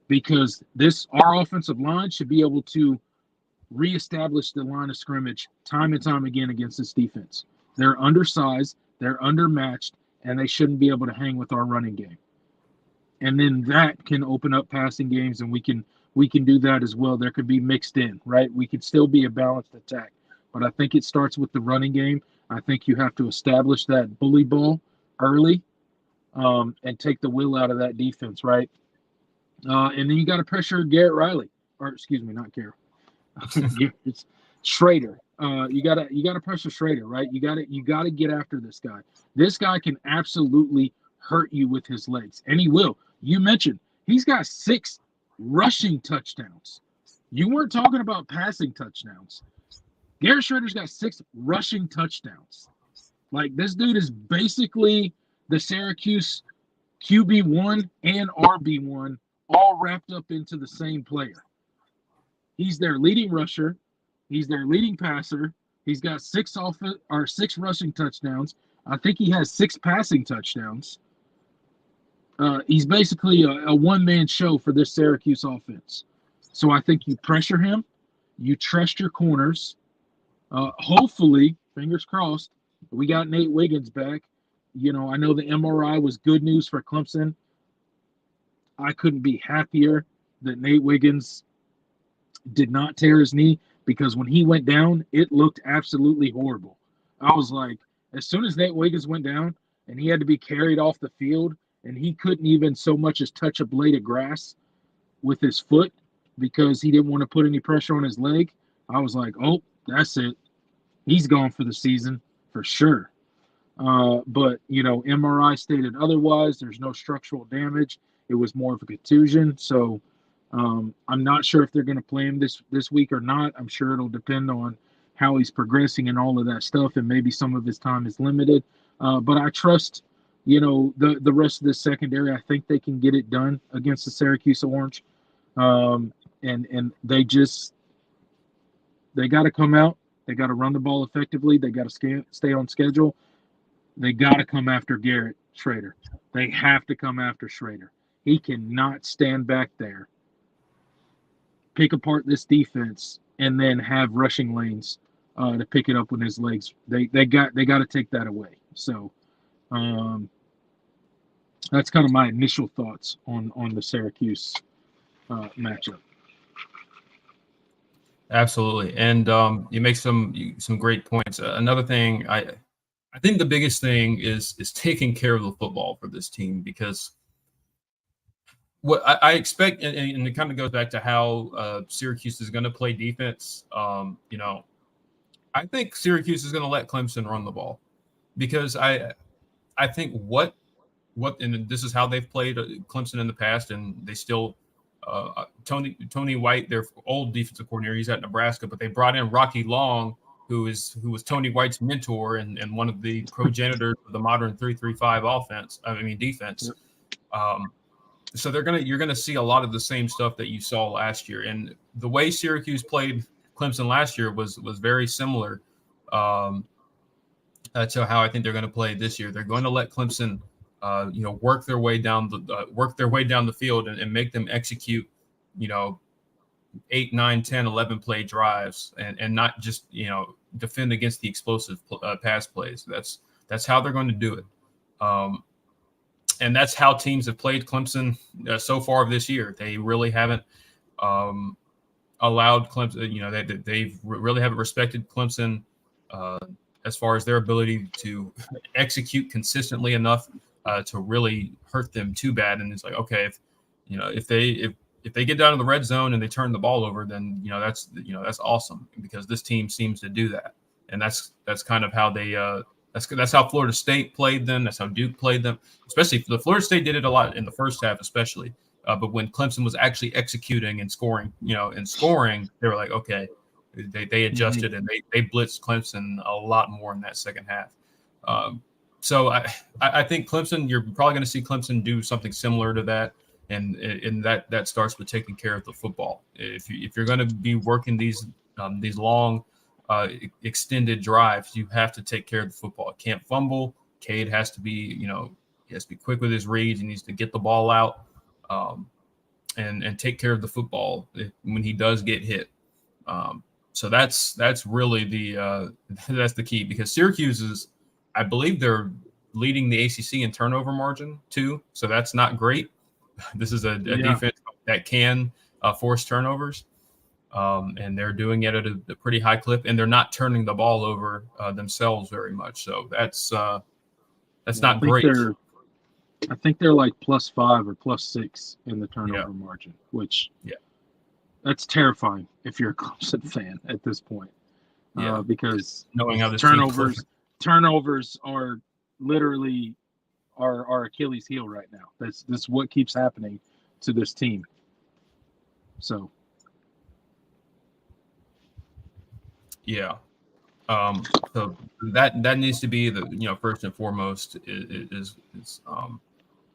Because our offensive line should be able to reestablish the line of scrimmage time and time again against this defense. They're undersized, they're undermatched, and they shouldn't be able to hang with our running game. And then that can open up passing games, and we can do that as well. There could be mixed in, right? We could still be a balanced attack. But I think it starts with the running game. I think you have to establish that bully ball early and take the will out of that defense, right? And then you got to pressure Garrett Riley. Or excuse me, not Garrett. It's Schrader. You gotta pressure Schrader, right? You gotta get after this guy. This guy can absolutely hurt you with his legs, and he will. You mentioned he's got 6 rushing touchdowns. You weren't talking about passing touchdowns. Garrett Schrader's got 6 rushing touchdowns. Like, this dude is basically the Syracuse QB1 and RB1 all wrapped up into the same player. He's their leading rusher. He's their leading passer. He's got 6 rushing touchdowns. I think he has 6 passing touchdowns. He's basically a one-man show for this Syracuse offense. So I think you pressure him. You trust your corners. Hopefully, fingers crossed, we got Nate Wiggins back. You know, I know the MRI was good news for Clemson. I couldn't be happier that Nate Wiggins did not tear his knee, because when he went down, it looked absolutely horrible. I was like, as soon as Nate Wiggins went down and he had to be carried off the field and he couldn't even so much as touch a blade of grass with his foot because he didn't want to put any pressure on his leg, I was like, oh, that's it. He's gone for the season for sure. But, you know, MRI stated otherwise. There's no structural damage. It was more of a contusion. So I'm not sure if they're going to play him this week or not. I'm sure it'll depend on how he's progressing and all of that stuff, and maybe some of his time is limited. But I trust, you know, the rest of the secondary. I think they can get it done against the Syracuse Orange. And they got to come out. They got to run the ball effectively. They got to stay on schedule. They got to come after Garrett Schrader. They have to come after Schrader. He cannot stand back there, pick apart this defense, and then have rushing lanes to pick it up with his legs. They got to take that away. So that's kind of my initial thoughts on the Syracuse matchup. Absolutely, and you make some great points. Another thing, I think the biggest thing is taking care of the football for this team, because what I expect, and it kind of goes back to how Syracuse is going to play defense. You know, I think Syracuse is going to let Clemson run the ball, because I think what and this is how they've played Clemson in the past, and they still Tony White, their old defensive coordinator, he's at Nebraska, but they brought in Rocky Long, who was Tony White's mentor and one of the progenitors of the modern 3-3-5 defense. So you're gonna see a lot of the same stuff that you saw last year, and the way Syracuse played Clemson last year was very similar to how I think they're going to play this year. They're going to let Clemson, work their way down the field and make them execute, 8, 9, 10, 11 play drives and not just defend against the explosive pass plays. That's how they're going to do it. And that's how teams have played Clemson so far this year. They really haven't um, allowed Clemson. They've really haven't respected Clemson uh, as far as their ability to execute consistently enough to really hurt them too bad. And it's like, okay, if they get down to the red zone and they turn the ball over, then that's awesome, because this team seems to do that, and that's kind of how they. That's how Florida State played them. That's how Duke played them. Especially the Florida State did it a lot in the first half, especially. But when Clemson was actually executing and scoring, they were like, okay, they adjusted and they blitzed Clemson a lot more in that second half. So I think Clemson, you're probably going to see Clemson do something similar to that, and that starts with taking care of the football. If you're going to be working these long extended drives, you have to take care of the football. It can't fumble. Cade has to be, he has to be quick with his reads. He needs to get the ball out. And take care of the football when he does get hit. So that's really that's the key, because Syracuse is, I believe they're leading the ACC in turnover margin too. So that's not great. This is a defense that can force turnovers, and they're doing it at a pretty high clip, and they're not turning the ball over themselves very much. So that's not great. I think they're like +5 or +6 in the turnover margin, which that's terrifying if you're a Clemson fan at this point. Because knowing how this turnovers are literally our Achilles heel right now. That's what keeps happening to this team. So so that needs to be the first and foremost is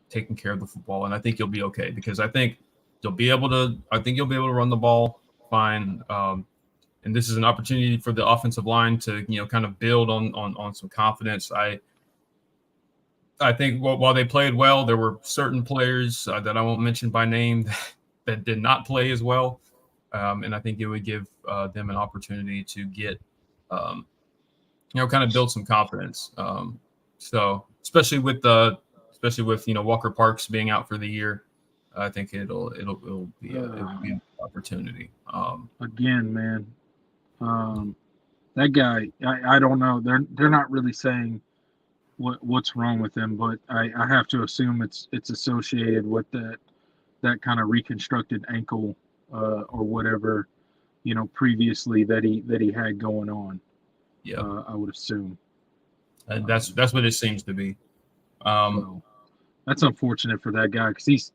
taking care of the football, and I think you'll be okay, because I think you'll be able to run the ball fine. And this is an opportunity for the offensive line to kind of build on some confidence. I think while they played well, there were certain players that I won't mention by name that did not play as well, and I think it would give them an opportunity to get kind of build some confidence. So especially with Walker Parks being out for the year, I think it'll be an opportunity. Again, man, that guy, I don't know. They're not really saying what's wrong with him, but I have to assume it's associated with that kind of reconstructed ankle or whatever, previously that he had going on. Yeah, I would assume. That's what it seems to be. So that's unfortunate for that guy, because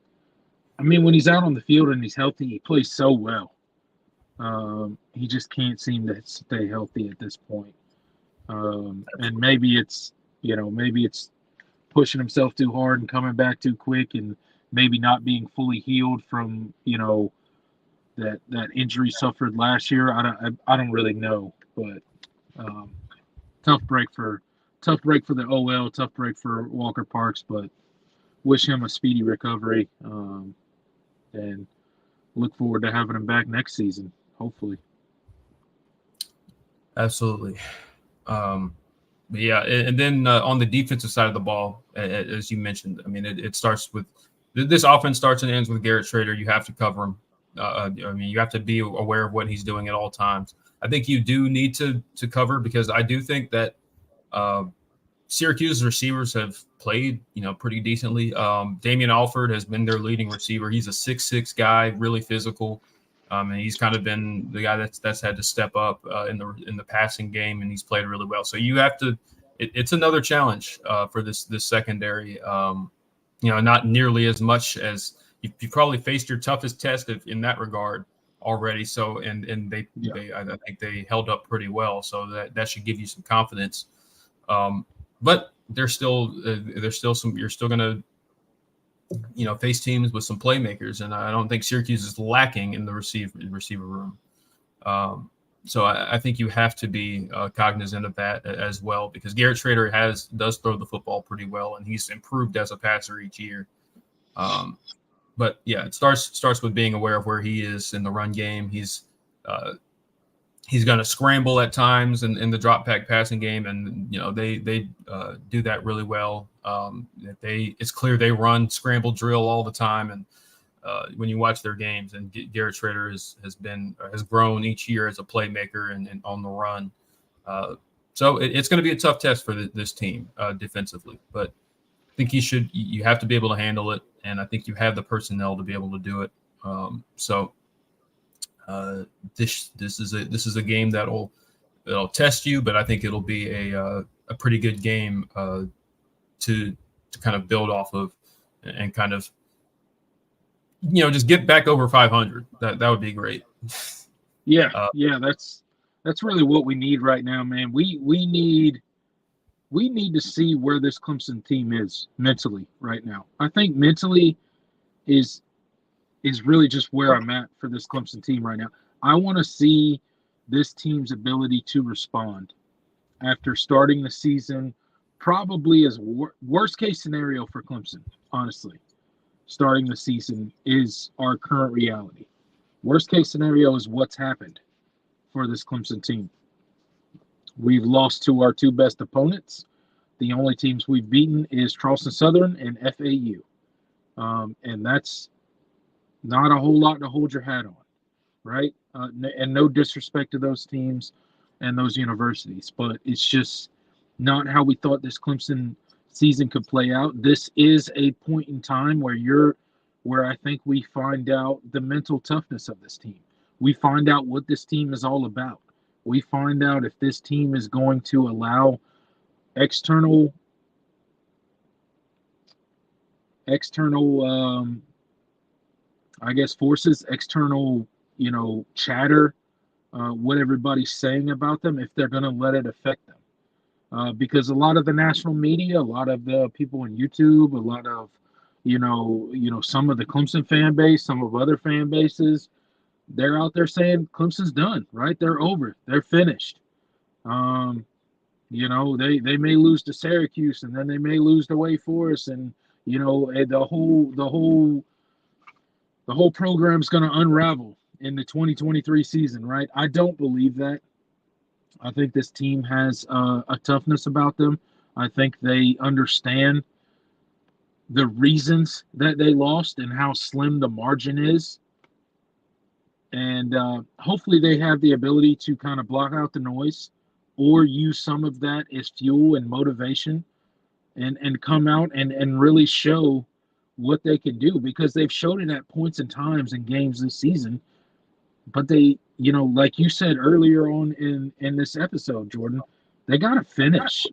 when he's out on the field and he's healthy, he plays so well. He just can't seem to stay healthy at this point. And maybe it's pushing himself too hard and coming back too quick, and maybe not being fully healed from that injury suffered last year. I don't really know, but tough break for the OL, tough break for Walker Parks, but wish him a speedy recovery, and look forward to having him back next season, hopefully. Absolutely. And then on the defensive side of the ball, as you mentioned, it starts with this offense starts and ends with Garrett Schrader. You have to cover him. You have to be aware of what he's doing at all times. I think you do need to cover, because I do think that Syracuse receivers have played, pretty decently. Damian Alford has been their leading receiver. He's a 6'6" guy, really physical, and he's kind of been the guy that's had to step up in the passing game, and he's played really well. So you have to. It's another challenge for this secondary. Not nearly as much as you probably faced your toughest test in that regard already. So I think they held up pretty well. So that should give you some confidence. But there's still some. You're still going to face teams with some playmakers, and I don't think Syracuse is lacking in the receiver room. So I think you have to be cognizant of that as well, because Garrett Schrader does throw the football pretty well, and he's improved as a passer each year. But yeah, it starts with being aware of where he is in the run game. He's going to scramble at times in the drop back passing game, and they do that really well. It's clear they run scramble drill all the time, and when you watch their games. And Garrett Schrader has grown each year as a playmaker and on the run. So it's going to be a tough test for this team defensively, but I think you have to be able to handle it, and I think you have the personnel to be able to do it. This is a game that'll test you, but I think it'll be a pretty good game to kind of build off of and kind of just get back over 500. That would be great. Yeah, that's really what we need right now, man. We need to see where this Clemson team is mentally right now. I think mentally is really just where I'm at for this Clemson team right now. I want to see this team's ability to respond after starting the season probably as worst case scenario for Clemson, honestly. Starting the season is our current reality. Worst case scenario is what's happened for this Clemson team. We've lost to our two best opponents. The only teams we've beaten is Charleston Southern and FAU. And that's not a whole lot to hold your hat on, right? And no disrespect to those teams and those universities, but it's just not how we thought this Clemson season could play out. This is a point in time where I think we find out the mental toughness of this team. We find out what this team is all about. We find out if this team is going to allow external forces, external, chatter, what everybody's saying about them, if they're going to let it affect them. Because a lot of the national media, a lot of the people on YouTube, a lot of, some of the Clemson fan base, some of other fan bases, they're out there saying Clemson's done, right? They're over. They're finished. They may lose to Syracuse, and then they may lose to Wake Forest, and the whole program's going to unravel in the 2023 season, right? I don't believe that. I think this team has a toughness about them. I think they understand the reasons that they lost and how slim the margin is. And hopefully they have the ability to kind of block out the noise or use some of that as fuel and motivation and come out and really show what they can do, because they've showed it at points and times in games this season. But they, like you said earlier on in this episode, Jordan, they got to finish.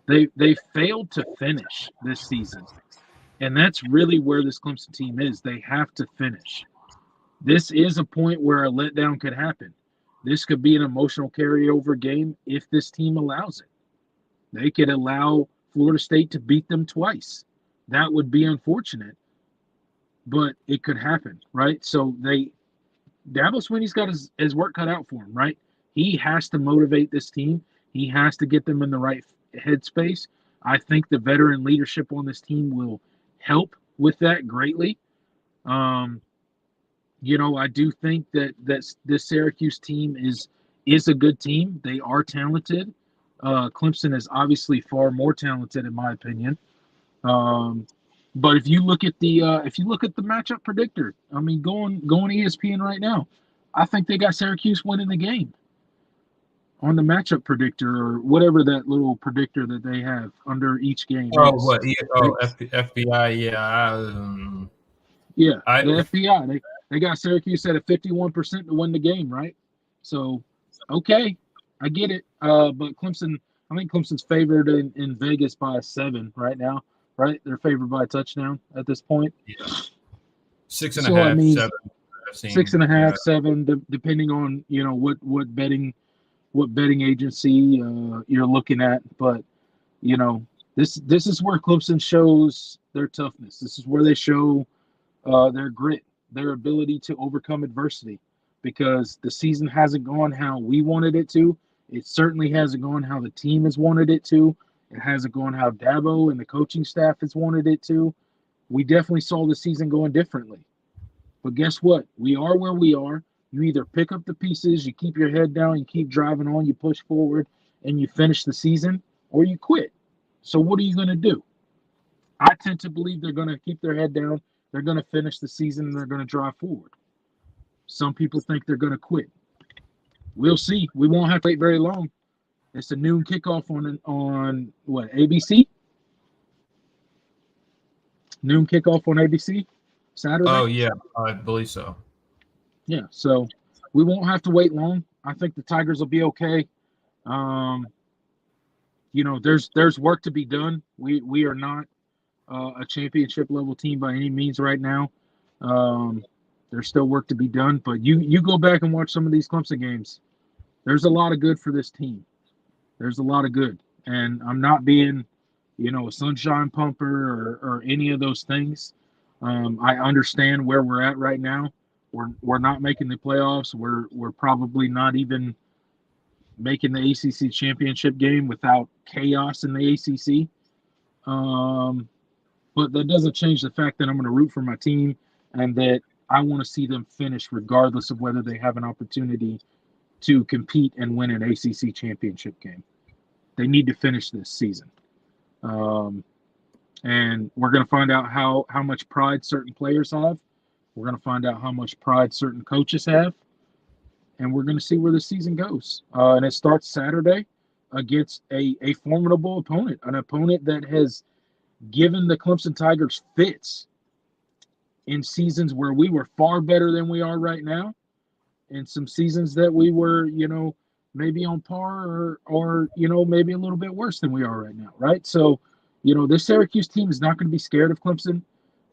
They failed to finish this season. And that's really where this Clemson team is. They have to finish. This is a point where a letdown could happen. This could be an emotional carryover game if this team allows it. They could allow Florida State to beat them twice. That would be unfortunate, but it could happen, right? So Dabo Swinney's got his work cut out for him, right? He has to motivate this team. He has to get them in the right headspace. I think the veteran leadership on this team will help with that greatly. I do think that this Syracuse team is a good team. They are talented. Clemson is obviously far more talented, in my opinion. But if you look at the matchup predictor, I mean, going to ESPN right now, I think they got Syracuse winning the game on the matchup predictor or whatever that little predictor that they have under each game. FBI, yeah. The FBI, they got Syracuse at a 51% to win the game, right? So, okay, I get it. But Clemson, I think Clemson's favored in Vegas by 7 right now. Right, they're favored by a touchdown at this point. Yeah. 6.5, 7. 6.5, 7, depending on what betting agency you're looking at. But this is where Clemson shows their toughness. This is where they show their grit, their ability to overcome adversity. Because the season hasn't gone how we wanted it to. It certainly hasn't gone how the team has wanted it to. It hasn't gone how Dabo and the coaching staff has wanted it to. We definitely saw the season going differently. But guess what? We are where we are. You either pick up the pieces, you keep your head down, you keep driving on, you push forward, and you finish the season, or you quit. So what are you going to do? I tend to believe they're going to keep their head down. they're going to finish the season and they're going to drive forward. Some people think they're going to quit. We'll see. We won't have to wait very long. It's a noon kickoff on what, ABC? Noon kickoff on ABC Saturday. Oh yeah, I believe so. Yeah, so we won't have to wait long. I think the Tigers will be okay. There's work to be done. We are not a championship level team by any means right now. There's still work to be done, but you go back and watch some of these Clemson games. There's a lot of good for this team. There's a lot of good, and I'm not being, a sunshine pumper or any of those things. I understand where we're at right now. We're not making the playoffs. We're probably not even making the ACC championship game without chaos in the ACC. But that doesn't change the fact that I'm going to root for my team and that I want to see them finish regardless of whether they have an opportunity to compete and win an ACC championship game. They need to finish this season. And we're going to find out how much pride certain players have. We're going to find out how much pride certain coaches have. And we're going to see where the season goes. And it starts Saturday against a formidable opponent, an opponent that has given the Clemson Tigers fits in seasons where we were far better than we are right now, and some seasons that we were, maybe on par or maybe a little bit worse than we are right now, right? So, this Syracuse team is not going to be scared of Clemson.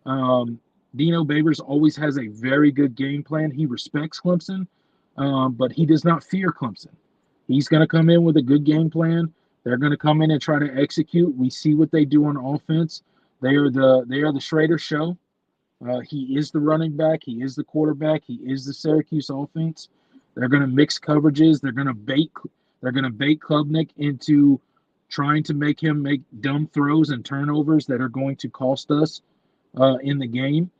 Dino Babers always has a very good game plan. He respects Clemson, but he does not fear Clemson. He's going to come in with a good game plan. They're going to come in and try to execute. We see what they do on offense. They are the Schrader show. He is the running back. He is the quarterback. He is the Syracuse offense. They're going to mix coverages. They're going to bait Klubnik into trying to make him make dumb throws and turnovers that are going to cost us in the game.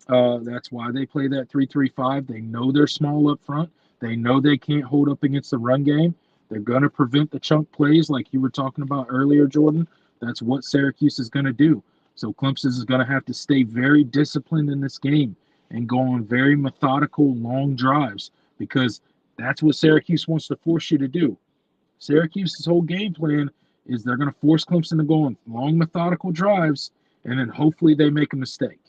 That's why they play that 3-3-5. They know they're small up front. They know they can't hold up against the run game. They're going to prevent the chunk plays like you were talking about earlier, Jordan. That's what Syracuse is going to do. So Clemson is going to have to stay very disciplined in this game and go on very methodical, long drives because that's what Syracuse wants to force you to do. Syracuse's whole game plan is they're going to force Clemson to go on long, methodical drives, and then hopefully they make a mistake.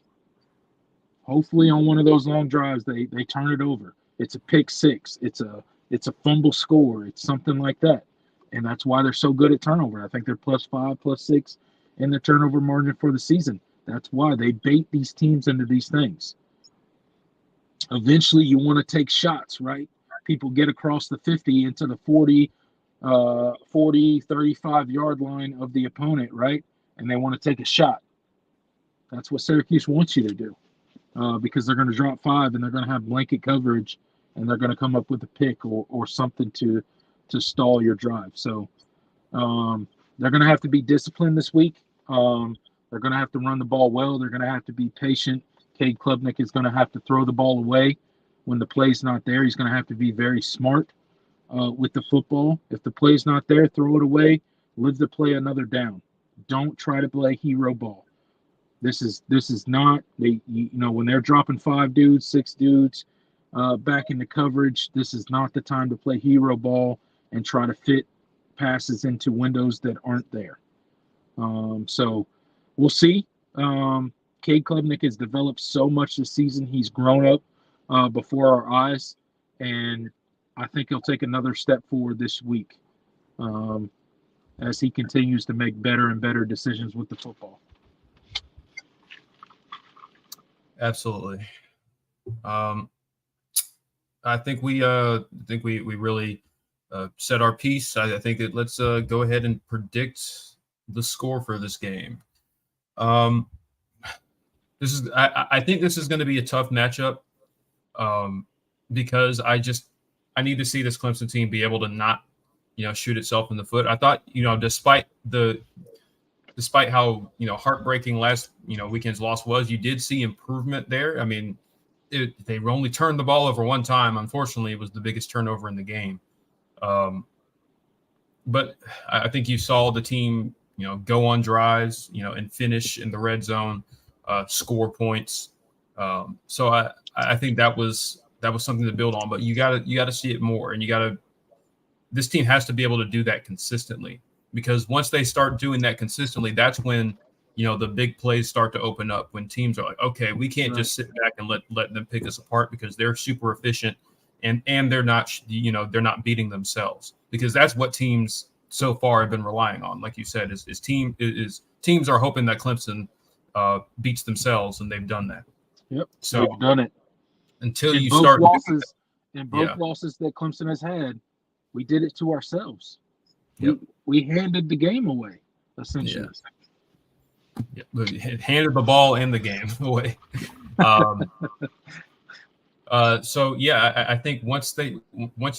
Hopefully on one of those long drives, they turn it over. It's a pick six. It's a fumble score. It's something like that. And that's why they're so good at turnover. I think they're +5, +6 in the turnover margin for the season. That's why they bait these teams into these things. Eventually, you want to take shots, right? People get across the 50 into the 40, 35-yard line of the opponent, right? And they want to take a shot. That's what Syracuse wants you to do because they're going to drop 5 and they're going to have blanket coverage and they're going to come up with a pick or something to stall your drive. So they're going to have to be disciplined this week. They're going to have to run the ball well. They're going to have to be patient. Cade Klubnik is going to have to throw the ball away when the play's not there. He's going to have to be very smart with the football. If the play's not there, throw it away. Live the play another down. Don't try to play hero ball. This is not when they're dropping 5 dudes, 6 dudes back into coverage. This is not the time to play hero ball and try to fit passes into windows that aren't there. So we'll see. Cade Klubnik has developed so much this season. He's grown up before our eyes, and I think he'll take another step forward this week as he continues to make better and better decisions with the football. Absolutely. I think we really said our piece. I think that let's go ahead and predict the score for this game. I think this is going to be a tough matchup because I need to see this Clemson team be able to not, shoot itself in the foot. I thought, despite how, heartbreaking last, weekend's loss was, you did see improvement there. I mean, they only turned the ball over one time. Unfortunately, it was the biggest turnover in the game. But I think you saw the team, go on drives, and finish in the red zone. score points. So I think that was something to build on. But you gotta see it more, and this team has to be able to do that consistently, because once they start doing that consistently, that's when the big plays start to open up, when teams are like, okay, we can't just sit back and let them pick us apart, because they're super efficient and they're not they're not beating themselves, because that's what teams so far have been relying on. Like you said, is teams are hoping that Clemson beats themselves, and they've done that. Yep, so they've done it until in you both start losses. In both losses that Clemson has had, we did it to ourselves. Yep. We handed the game away, essentially. Yeah. Handed the ball and the game away. So yeah, I think once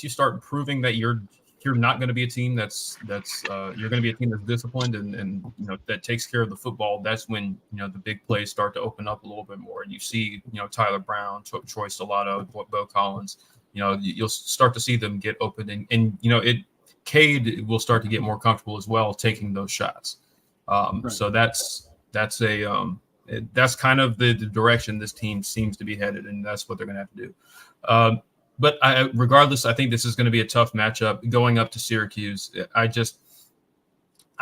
you start proving that you're not going to be a team that's you're going to be a team that's disciplined and that takes care of the football, that's when the big plays start to open up a little bit more, and you see Tyler Brown, Troy Stellato, Bo Collins. You'll start to see them get open, and Cade will start to get more comfortable as well taking those shots. So that's kind of the direction this team seems to be headed, and that's what they're going to have to do. But regardless, I think this is going to be a tough matchup going up to Syracuse. I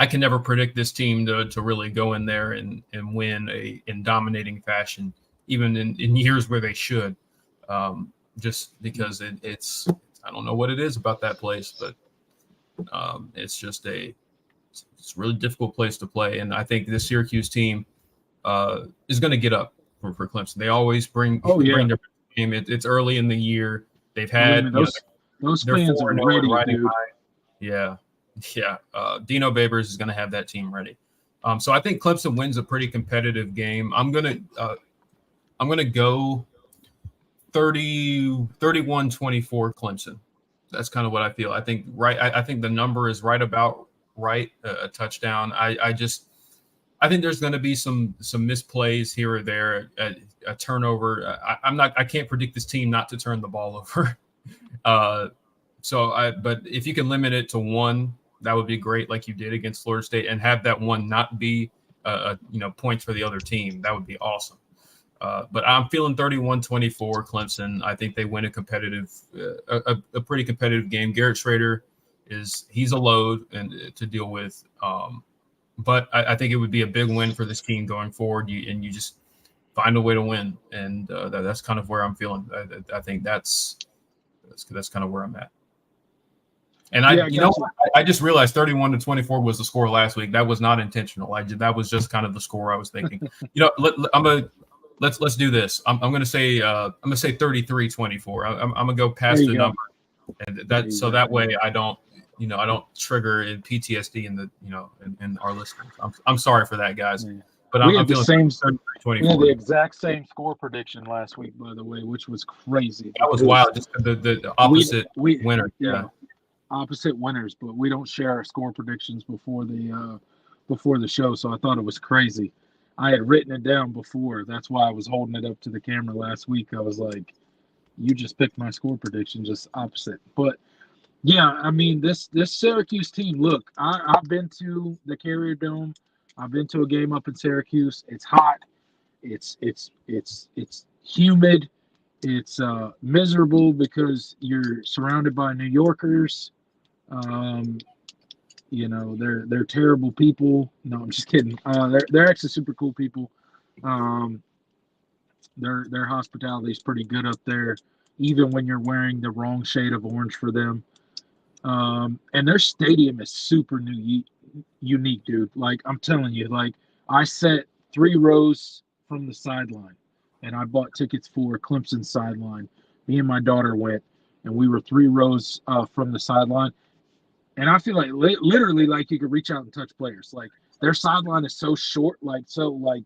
can never predict this team to really go in there and win in dominating fashion, even in years where they should. Just because it's I don't know what it is about that place, but it's just it's a really difficult place to play. And I think this Syracuse team is going to get up for Clemson. They always bring their game. It's early in the year. They've had those fans are ready, dude. Yeah. Dino Babers is going to have that team ready. So I think Clemson wins a pretty competitive game. I'm gonna go 31-24 Clemson. That's kind of what I feel. I think I think the number is right about right, a touchdown. I think there's going to be some misplays here or there, a turnover. I can't predict this team not to turn the ball over. But if you can limit it to one, that would be great, like you did against Florida State, and have that one not be points for the other team. That would be awesome. But I'm feeling 31-24 Clemson. I think they win a pretty competitive game. Garrett Schrader he's a load to deal with. But I think it would be a big win for this team going forward. You just find a way to win, and that's kind of where I'm feeling. I think that's kind of where I'm at. And I just realized 31-24 was the score last week. That was not intentional. That was just kind of the score I was thinking. Let's do this. I'm going to say 33-24. I'm going to go past the number, and that way I don't trigger in PTSD in our listeners. I'm sorry for that, guys. But I'm feeling 24. We had the exact same score prediction last week, by the way, which was crazy. That was wild. Just the opposite winner. Yeah, opposite winners, but we don't share our score predictions before the show, so I thought it was crazy. I had written it down before. That's why I was holding it up to the camera last week. I was like, you just picked my score prediction, just opposite. But yeah, I mean, this Syracuse team, look, I've been to the Carrier Dome. I've been to a game up in Syracuse. It's hot. It's humid. It's miserable because you're surrounded by New Yorkers. They're terrible people. No, I'm just kidding. They're actually super cool people. Their hospitality is pretty good up there, even when you're wearing the wrong shade of orange for them. And their stadium is super unique, dude. Like, I'm telling you, like, I sat 3 rows from the sideline, and I bought tickets for Clemson sideline. Me and my daughter went, and we were 3 rows from the sideline. And I feel like literally like you could reach out and touch players. Like, their sideline is so short, so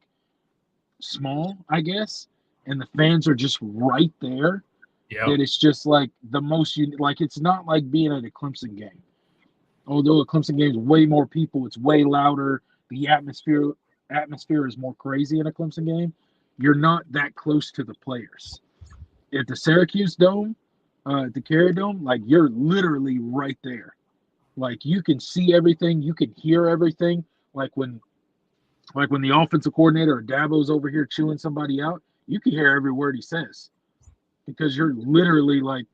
small, I guess, and the fans are just right there. Yeah. That it's just like the most like, it's not like being at a Clemson game. Although a Clemson game is way more people, it's way louder. The atmosphere is more crazy in a Clemson game. You're not that close to the players. At the Syracuse Dome, at the Carrier Dome, like, you're literally right there. Like, you can see everything, you can hear everything. Like, when Like when the offensive coordinator or Dabo's over here chewing somebody out, you can hear every word he says because you're literally like,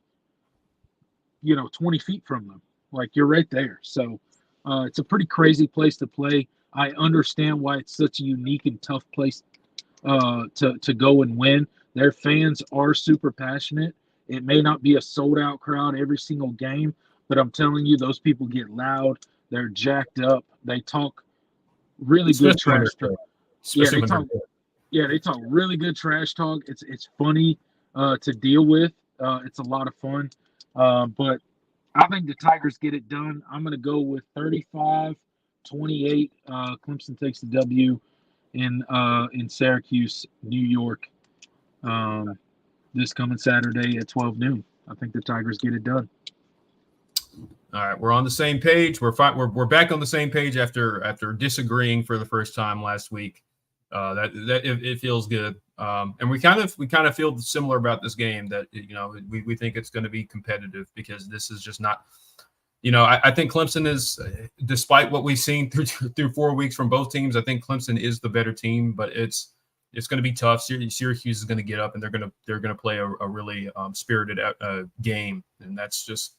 20 feet from them. Like you're right there. So it's a pretty crazy place to play. I understand why it's such a unique and tough place to go and win. Their fans are super passionate. It may not be a sold out crowd every single game, but I'm telling you, those people get loud. They're jacked up. They talk really good trash talk. They talk really good trash talk. It's funny to deal with. It's a lot of fun. But I think the Tigers get it done. I'm going to go with 35-28. Clemson takes the W in Syracuse, New York, this coming Saturday at 12 noon. I think the Tigers get it done. All right, we're on the same page. We're back on the same page after disagreeing for the first time last week. It feels good, and we kind of feel similar about this game. That we think it's going to be competitive because this is just not. I think Clemson is, despite what we've seen through 4 weeks from both teams, I think Clemson is the better team, but it's going to be tough. Syracuse is going to get up and they're going to play a really spirited game, and that's just.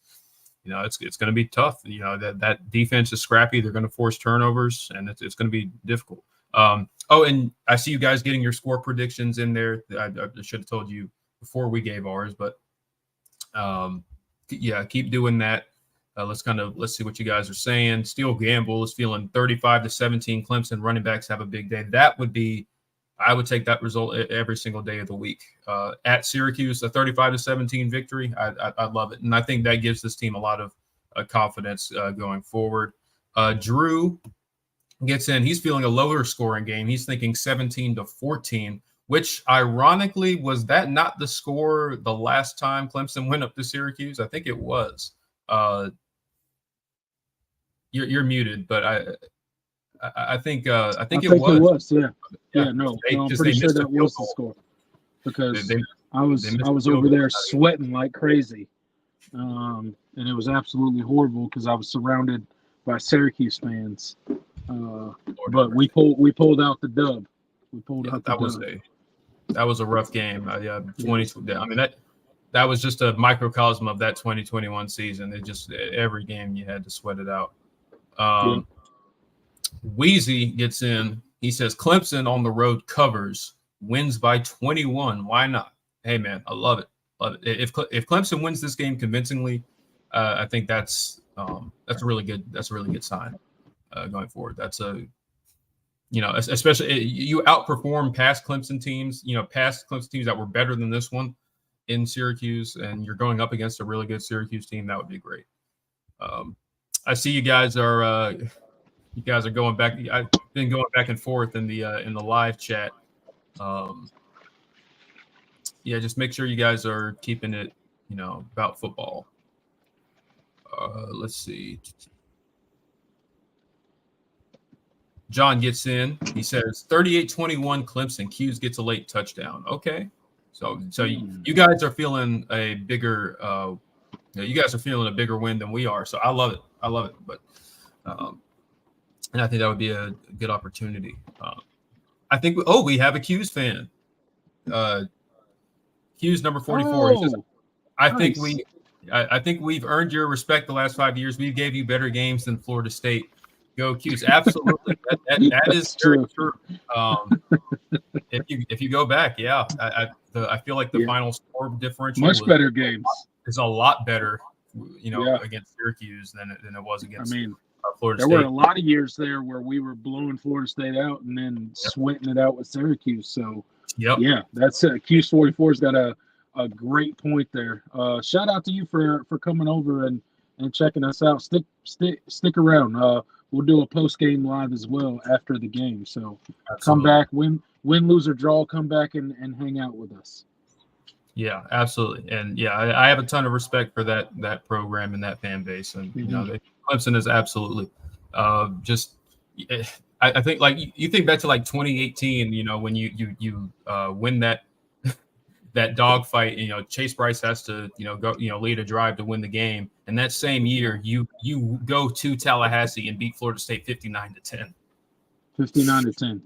It's going to be tough. That defense is scrappy. They're going to force turnovers, and it's going to be difficult. And I see you guys getting your score predictions in there. I should have told you before we gave ours, but keep doing that. Let's see what you guys are saying. Steel Gamble is feeling 35-17. Clemson running backs have a big day. I would take that result every single day of the week. At Syracuse, a 35-17 victory. I love it. And I think that gives this team a lot of confidence going forward. Drew gets in. He's feeling a lower scoring game. He's thinking 17-14, which ironically, was that not the score the last time Clemson went up to Syracuse? I think it was. You're muted, but I think it was. No, I'm pretty sure that was the score because I was over there sweating like crazy, and it was absolutely horrible because I was surrounded by Syracuse fans. But we pulled out the dub. That was a rough game. 20. I mean that was just a microcosm of that 2021 season. It just every game you had to sweat it out. Wheezy gets in. He says Clemson on the road covers, wins by 21. Why not? Hey man, I love it. If Clemson wins this game convincingly, I think that's a really good sign going forward. That's especially you outperform past Clemson teams. Past Clemson teams that were better than this one in Syracuse, and you're going up against a really good Syracuse team. That would be great. I see you guys are. You guys are going back. I've been going back and forth in the live chat. Just make sure you guys are keeping it, about football. Let's see. John gets in. He says 38-21 Clemson. Hughes gets a late touchdown. Okay, so you guys are feeling a bigger. You guys are feeling a bigger win than we are. So I love it. But. And I think that would be a good opportunity. I think we have a Q's fan. Q's number 44. Says, I think we've earned your respect the last 5 years. We gave you better games than Florida State. Go Q's. Absolutely. that is very true. If you go back, I feel like the final score differential better games. Is a lot better, against Syracuse than it was against. Florida State. There were a lot of years there where we were blowing Florida State out and then sweating it out with Syracuse. So, that's it. Q44's got a great point there. Shout out to you for coming over and checking us out. Stick around. We'll do a post-game live as well after the game. So, Come back, win, lose, or draw. Come back and hang out with us. Yeah, absolutely. And I have a ton of respect for that program and that fan base. And Clemson is absolutely I think like you think back to like 2018, when you win that dogfight, Chase Bryce has to go lead a drive to win the game, and that same year you go to Tallahassee and beat Florida State 59-10. 59-10.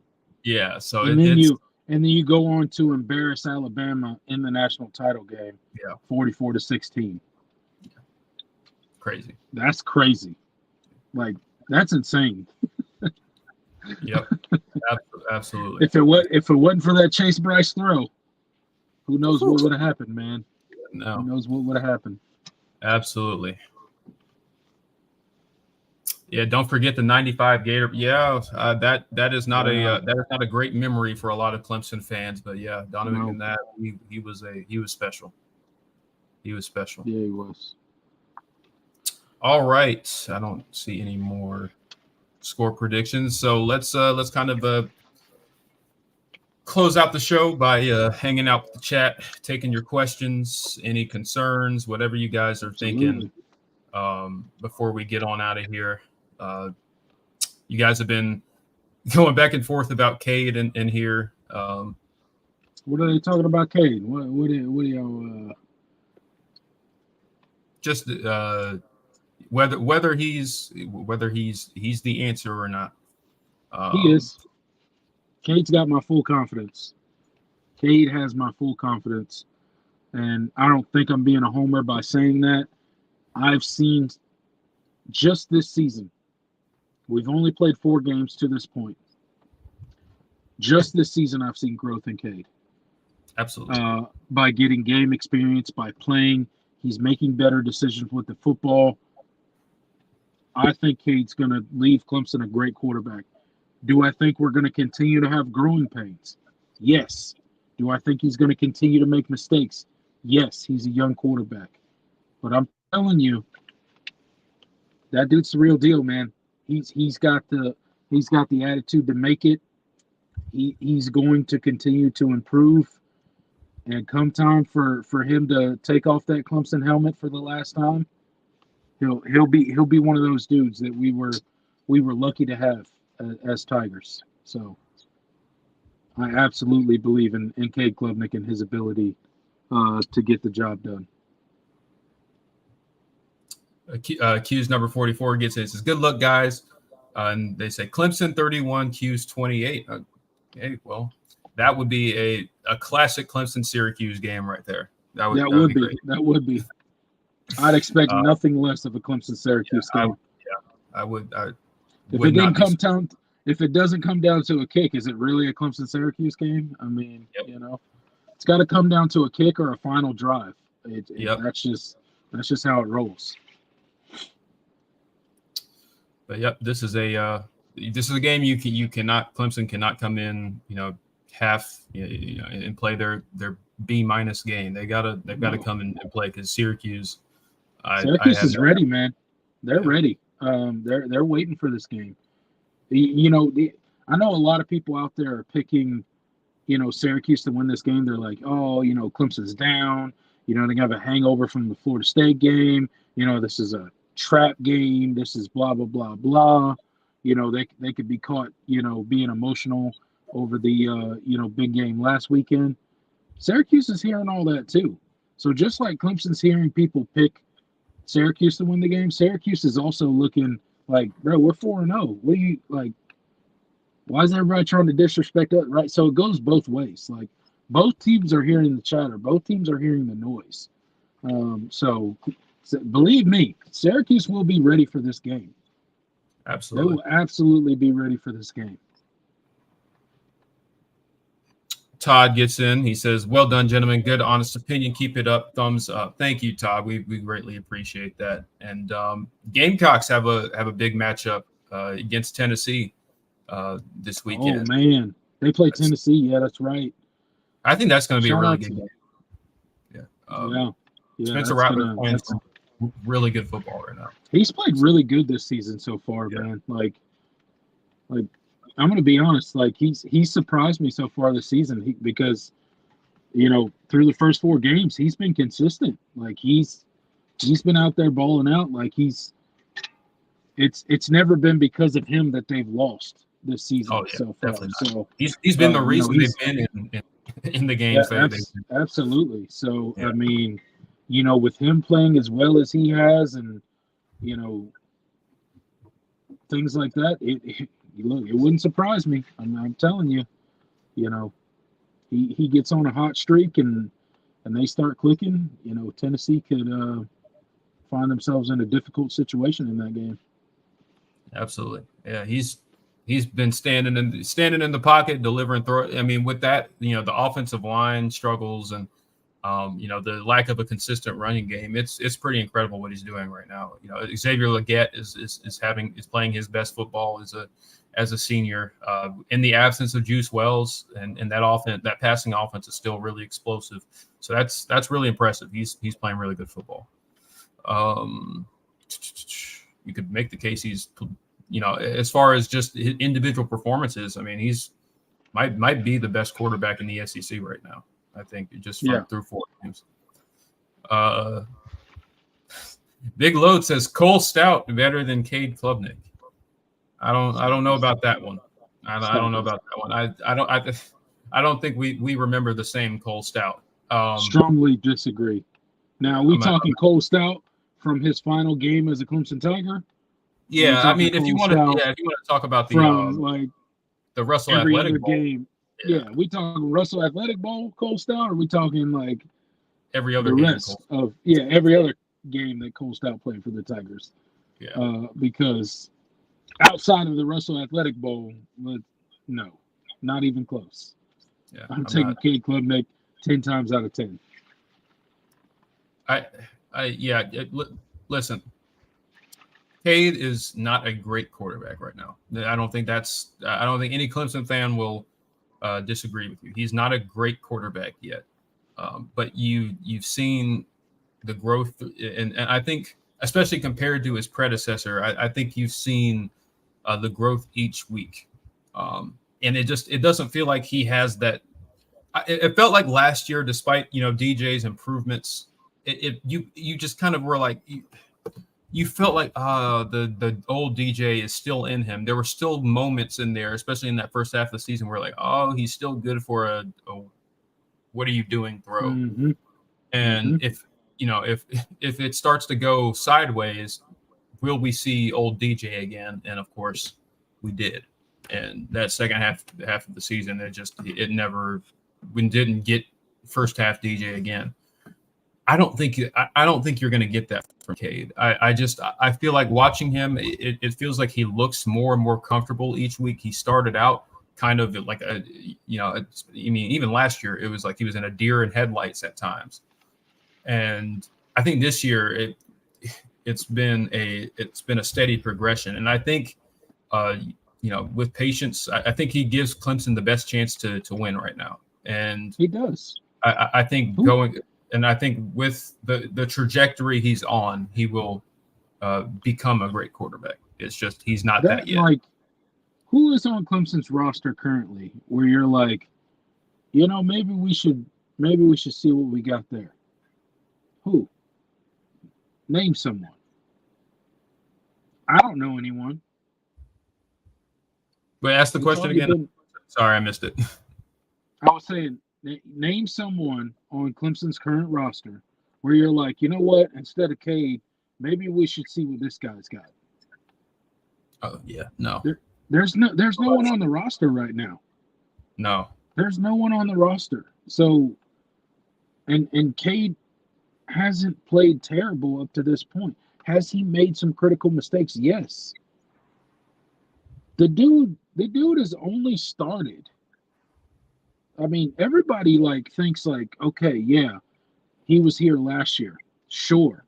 Yeah, so And then it's you go on to embarrass Alabama in the national title game, yeah 44-16. crazy. That's crazy. Like that's insane. Yep, absolutely. If it wasn't for that Chase Bryce throw, who knows what would have happened, man? Who No, knows what would have happened? absolutely. Yeah, don't forget the '95 Gator. Yeah, that is not a great memory for a lot of Clemson fans. But yeah, Donovan No. McNabb, he was special. He was special. Yeah, he was. All right, I don't see any more score predictions. So let's kind of close out the show by hanging out with the chat, taking your questions, any concerns, whatever you guys are thinking before we get on out of here. You guys have been going back and forth about Cade in here. What are they talking about, Cade? What do y'all? Just whether he's the answer or not. He is. Cade's got my full confidence. Cade has my full confidence, and I don't think I'm being a homer by saying that. I've seen just this season. We've only played 4 games to this point. Just this season, I've seen growth in Cade. Absolutely. By getting game experience, by playing, he's making better decisions with the football. I think Cade's going to leave Clemson a great quarterback. Do I think we're going to continue to have growing pains? Yes. Do I think he's going to continue to make mistakes? Yes, he's a young quarterback. But I'm telling you, that dude's the real deal, man. He's got the attitude to make it. He's going to continue to improve. And come time for him to take off that Clemson helmet for the last time, he'll be one of those dudes that we were lucky to have as Tigers. So I absolutely believe in Cade Klubnik and his ability to get the job done. Q's number 44 gets it. Says, good luck, guys. And they say Clemson 31, Q's 28. Okay, well, that would be a classic Clemson Syracuse game right there. That would be great. That would be. I'd expect nothing less of a Clemson Syracuse game. I would. If it doesn't come down to a kick, is it really a Clemson Syracuse game? I mean, it's got to come down to a kick or a final drive. That's just how it rolls. But this is a game Clemson cannot come in half and play their B- game. They've got to come and play because Syracuse is ready, man. They're ready. They're waiting for this game. I know a lot of people out there are picking Syracuse to win this game. They're like, oh, Clemson's down. They have a hangover from the Florida State game. This is a trap game. This is blah blah blah blah. They could be caught being emotional over the big game last weekend. Syracuse is hearing all that too. So just like Clemson's hearing people pick Syracuse to win the game, Syracuse is also looking like, bro, we're 4-0. What do you like? Why is everybody trying to disrespect us? Right. So it goes both ways. Like both teams are hearing the chatter. Both teams are hearing the noise. So believe me, Syracuse will be ready for this game. Absolutely. They will absolutely be ready for this game. Todd gets in. He says, well done, gentlemen. Good, honest opinion. Keep it up. Thumbs up. Thank you, Todd. We greatly appreciate that. And Gamecocks have a big matchup against Tennessee this weekend. Oh, man. They play Tennessee. Yeah, that's right. I think that's going to be a really good game. Yeah. Spencer Rattler playing some really good football right now. He's played really good this season so far, man. Like I'm going to be honest. Like he's surprised me so far this season because, through the first 4 games, he's been consistent. Like he's been out there balling out. Like it's never been because of him that they've lost this season so far. So he's been the reason they've been in the games. Yeah, absolutely. So I mean, with him playing as well as he has, and things like that, it wouldn't surprise me. I'm telling you. you know, he gets on a hot streak and they start clicking, Tennessee could find themselves in a difficult situation in that game. Absolutely. Yeah, he's been standing in the pocket, delivering throw. I mean, with that, the offensive line struggles and the lack of a consistent running game. It's pretty incredible what he's doing right now. Xavier Legette is playing his best football as a senior in the absence of Juice Wells, and that passing offense is still really explosive. So that's really impressive. He's playing really good football. You could make the case he's, as far as just individual performances, I mean, he's might be the best quarterback in the SEC right now. I think just through 4 games. Big Load says Cole Stout better than Cade Klubnik. I don't know about that one. I don't know about that one. I don't think we remember the same Cole Stout. Strongly disagree. Now, we talking Cole Stout from his final game as a Clemson Tiger? Yeah, I mean, if you want to talk about the Russell every Athletic other Bowl, game. Yeah, we talking Russell Athletic Bowl Cole Stout, or are we talking like every other the game rest of every other game that Cole Stout played for the Tigers? Yeah, because outside of the Russell Athletic Bowl, no, not even close. Yeah, I'm taking Cade Klubnik 10 times out of 10. Listen, Cade is not a great quarterback right now. I don't think any Clemson fan will disagree with you. He's not a great quarterback yet, but you've seen the growth, and I think, especially compared to his predecessor, I think you've seen the growth each week, and it doesn't feel like he has that. It felt like last year, despite DJ's improvements, you just kind of were like. You felt like the old DJ is still in him. There were still moments in there, especially in that first half of the season, where he's still good for a what are you doing throw. Mm-hmm. And if it starts to go sideways, will we see old DJ again? And of course, we did. And that second half of the season, we didn't get first half DJ again. I don't think you're going to get that from Cade. I feel like watching him, it feels like he looks more and more comfortable each week. He started out kind of like even last year it was like he was in a deer in headlights at times, and I think this year it's been a steady progression, and I think with patience, I think he gives Clemson the best chance to win right now, and he does. I think going. And I think with the trajectory he's on, he will become a great quarterback. It's just he's not that yet. Like, who is on Clemson's roster currently where you're like, maybe we should see what we got there? Who? Name someone. I don't know anyone. Wait, ask the question again. Sorry, I missed it. I was saying, name someone on Clemson's current roster where you're like, you know what? Instead of Cade, maybe we should see what this guy's got. Oh yeah, no. There's no one on the roster right now. No, there's no one on the roster. So, and Cade hasn't played terrible up to this point. Has he made some critical mistakes? Yes. The dude has only started. I mean, everybody thinks okay, yeah, he was here last year. Sure.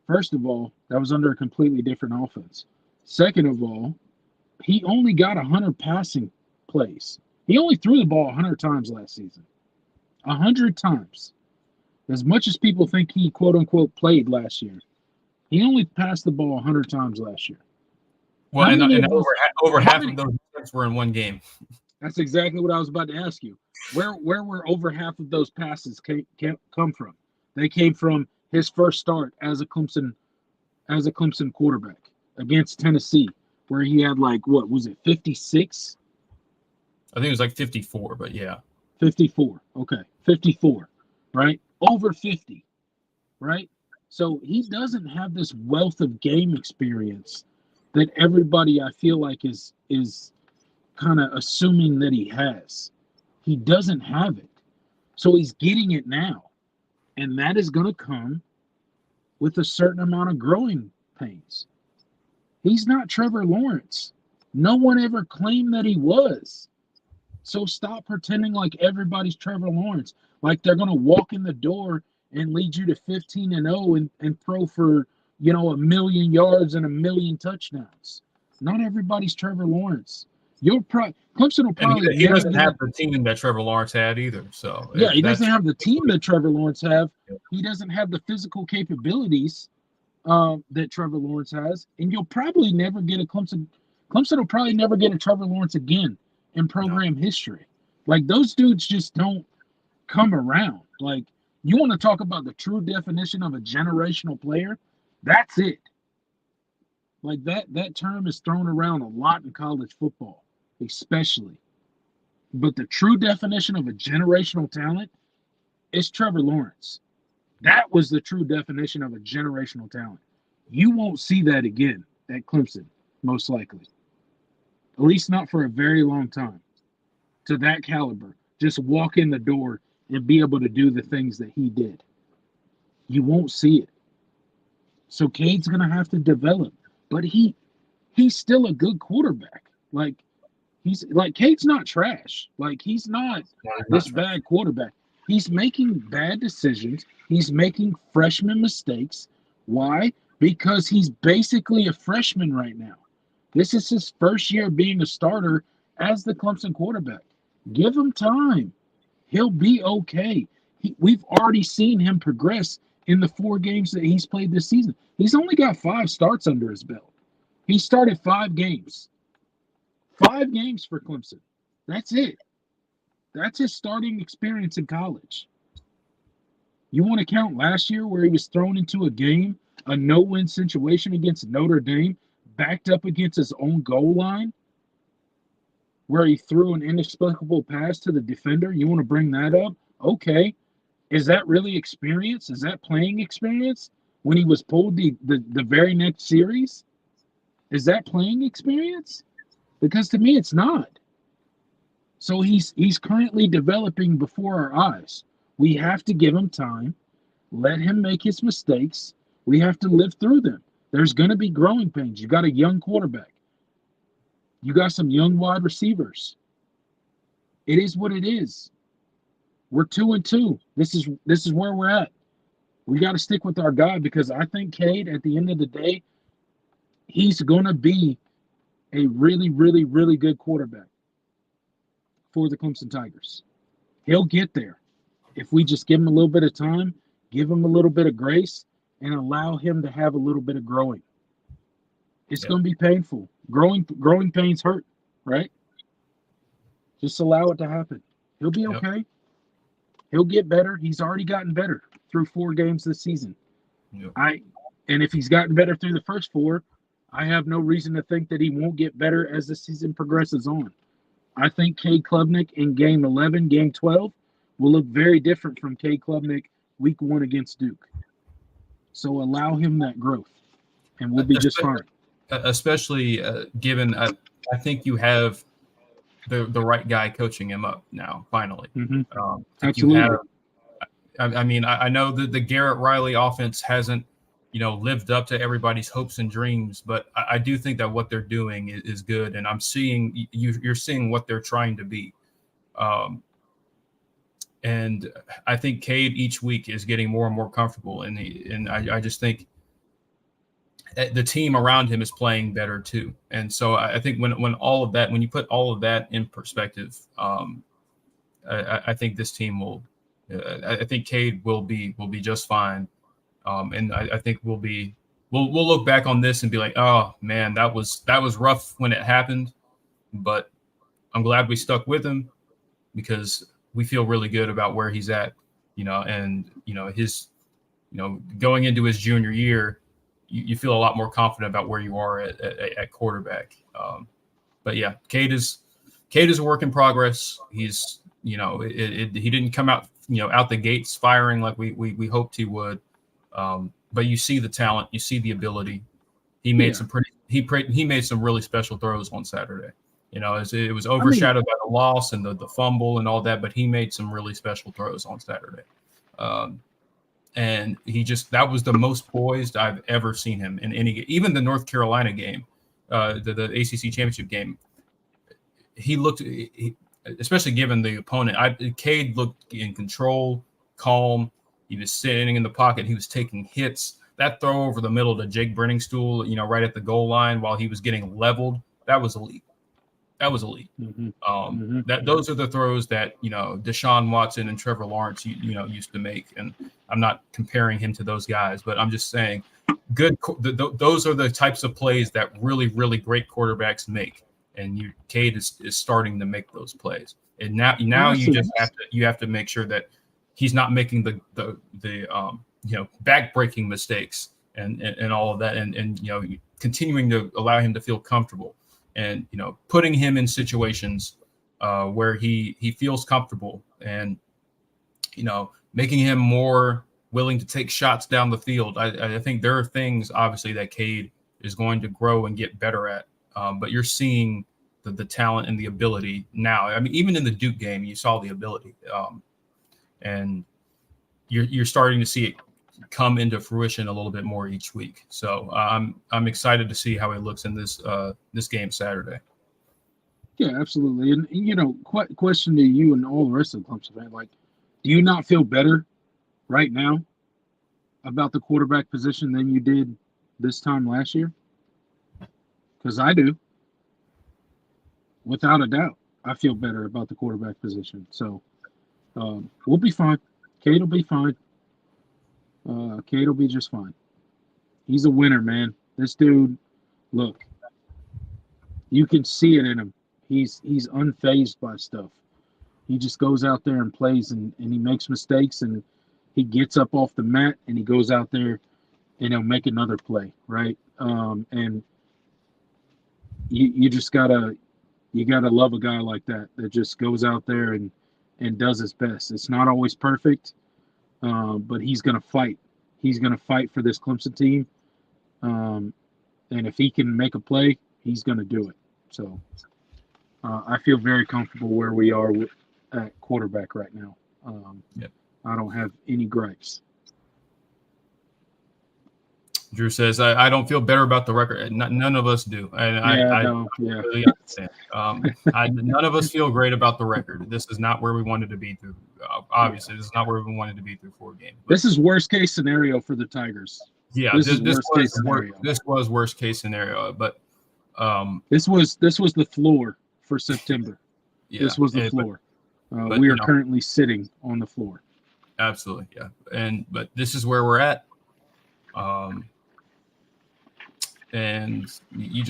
First of all, that was under a completely different offense. Second of all, he only got 100 passing plays. He only threw the ball 100 times last season. 100 times. As much as people think he, quote unquote, played last year, he only passed the ball 100 times last year. Well, and over half of those were in one game. That's exactly what I was about to ask you. Where were over half of those passes come from? They came from his first start as a Clemson quarterback against Tennessee, where he had 56? I think it was 54, but yeah. 54. Okay. 54, right? Over 50, right? So he doesn't have this wealth of game experience that everybody I feel like is kind of assuming that he has. He doesn't have it. So he's getting it now. And that is going to come with a certain amount of growing pains. He's not Trevor Lawrence. No one ever claimed that he was. So stop pretending like everybody's Trevor Lawrence, like they're going to walk in the door and lead you to 15-0 and throw for, 1,000,000 yards and 1,000,000 touchdowns. Not everybody's Trevor Lawrence. Clemson will probably. And he doesn't have the team that Trevor Lawrence had either. So yeah, he doesn't have the team that Trevor Lawrence have. He doesn't have the physical capabilities that Trevor Lawrence has, and you'll probably never get a Clemson. Clemson will probably never get a Trevor Lawrence again in program history. Like, those dudes just don't come around. Like, you want to talk about the true definition of a generational player? That's it. Like, that term is thrown around a lot in college football, especially. But the true definition of a generational talent is Trevor Lawrence. That was the true definition of a generational talent. You won't see that again at Clemson, most likely. At least not for a very long time. To that caliber. Just walk in the door and be able to do the things that he did. You won't see it. So Cade's going to have to develop. But he's still a good quarterback. Like, Cade's not trash. Like, he's not this bad quarterback. He's making bad decisions. He's making freshman mistakes. Why? Because he's basically a freshman right now. This is his first year being a starter as the Clemson quarterback. Give him time. He'll be okay. We've already seen him progress in the 4 games that he's played this season. He's only got 5 starts under his belt. He started 5 games. 5 games for Clemson. That's it. That's his starting experience in college. You want to count last year where he was thrown into a game, a no-win situation against Notre Dame, backed up against his own goal line, where he threw an inexplicable pass to the defender? You want to bring that up? Okay. Is that really experience? Is that playing experience when he was pulled the very next series? Is that playing experience? Because to me, it's not. So he's currently developing before our eyes. We have to give him time, let him make his mistakes. We have to live through them. There's going to be growing pains. You got a young quarterback. You got some young wide receivers. It is what it is. We're 2-2. This is where we're at. We got to stick with our guy, because I think Cade, at the end of the day, he's going to be a really, really, really good quarterback for the Clemson Tigers. He'll get there if we just give him a little bit of time, give him a little bit of grace, and allow him to have a little bit of growing. It's going to be painful. Growing pains hurt, right? Just allow it to happen. He'll be okay. He'll get better. He's already gotten better through 4 games this season. Yep. And if he's gotten better through the first 4, I have no reason to think that he won't get better as the season progresses on. I think Cade Klubnik in Game 11, Game 12 will look very different from Cade Klubnik Week 1 against Duke. So allow him that growth, and we'll be just fine. Especially given I think you have the right guy coaching him up now, finally. Mm-hmm. Absolutely. I know that the Garrett Riley offense hasn't, lived up to everybody's hopes and dreams, but I do think that what they're doing is good, and you're seeing what they're trying to be. And I think Cade each week is getting more and more comfortable, and I just think the team around him is playing better too. And so I think when you put all of that in perspective, I think this team I think Cade will be just fine. And I think we'll look back on this and be like, oh man, that was rough when it happened, but I'm glad we stuck with him, because we feel really good about where he's at, and his, going into his junior year, you feel a lot more confident about where you are at quarterback. But yeah, Cade is a work in progress. He's, he didn't come out, out the gates firing like we hoped he would. But you see the talent, you see the ability. He made some really special throws on Saturday. It was overshadowed by the loss and the fumble and all that, but he made some really special throws on Saturday. And that was the most poised I've ever seen him in any game. Even the North Carolina game, the ACC championship game, he looked, especially given the opponent, Cade looked in control, calm. He was sitting in the pocket. He was taking hits. That throw over the middle to Jake Brenningstool, right at the goal line while he was getting leveled, that was elite. Those are the throws that Deshaun Watson and Trevor Lawrence used to make, and I'm not comparing him to those guys, but I'm just saying those are the types of plays that really, really great quarterbacks make, and Cade is starting to make those plays, and now you just have to make sure that he's not making the back-breaking mistakes and all of that, and continuing to allow him to feel comfortable. And putting him in situations where he feels comfortable, and making him more willing to take shots down the field. I think there are things obviously that Cade is going to grow and get better at, but you're seeing the talent and the ability now. I mean, even in the Duke game, you saw the ability, and you're starting to see it come into fruition a little bit more each week. So I'm excited to see how he looks in this game Saturday. Yeah, absolutely. And question to you and all the rest of the Clemson fans, do you not feel better right now about the quarterback position than you did this time last year? Because I do. Without a doubt, I feel better about the quarterback position. So we'll be fine. Cade will be fine. Cade will be just fine. He's a winner, man. This dude, look, you can see it in him. He's unfazed by stuff. He just goes out there and plays, and he makes mistakes, and he gets up off the mat, and he goes out there and he'll make another play, right? And you just gotta love a guy like that just goes out there and does his best. It's not always perfect. But he's going to fight. He's going to fight for this Clemson team. And if he can make a play, he's going to do it. So I feel very comfortable where we are at quarterback right now. I don't have any gripes. Drew says, I don't feel better about the record. None of us do. And I really understand. None of us feel great about the record. This is not where we wanted to be through. Obviously, this is not where we wanted to be through 4 games. This is worst case scenario for the Tigers. Yeah, this was worst case scenario. But this was the floor for September. Yeah, this was the floor. But we are currently sitting on the floor. Absolutely, yeah. But this is where we're at. And you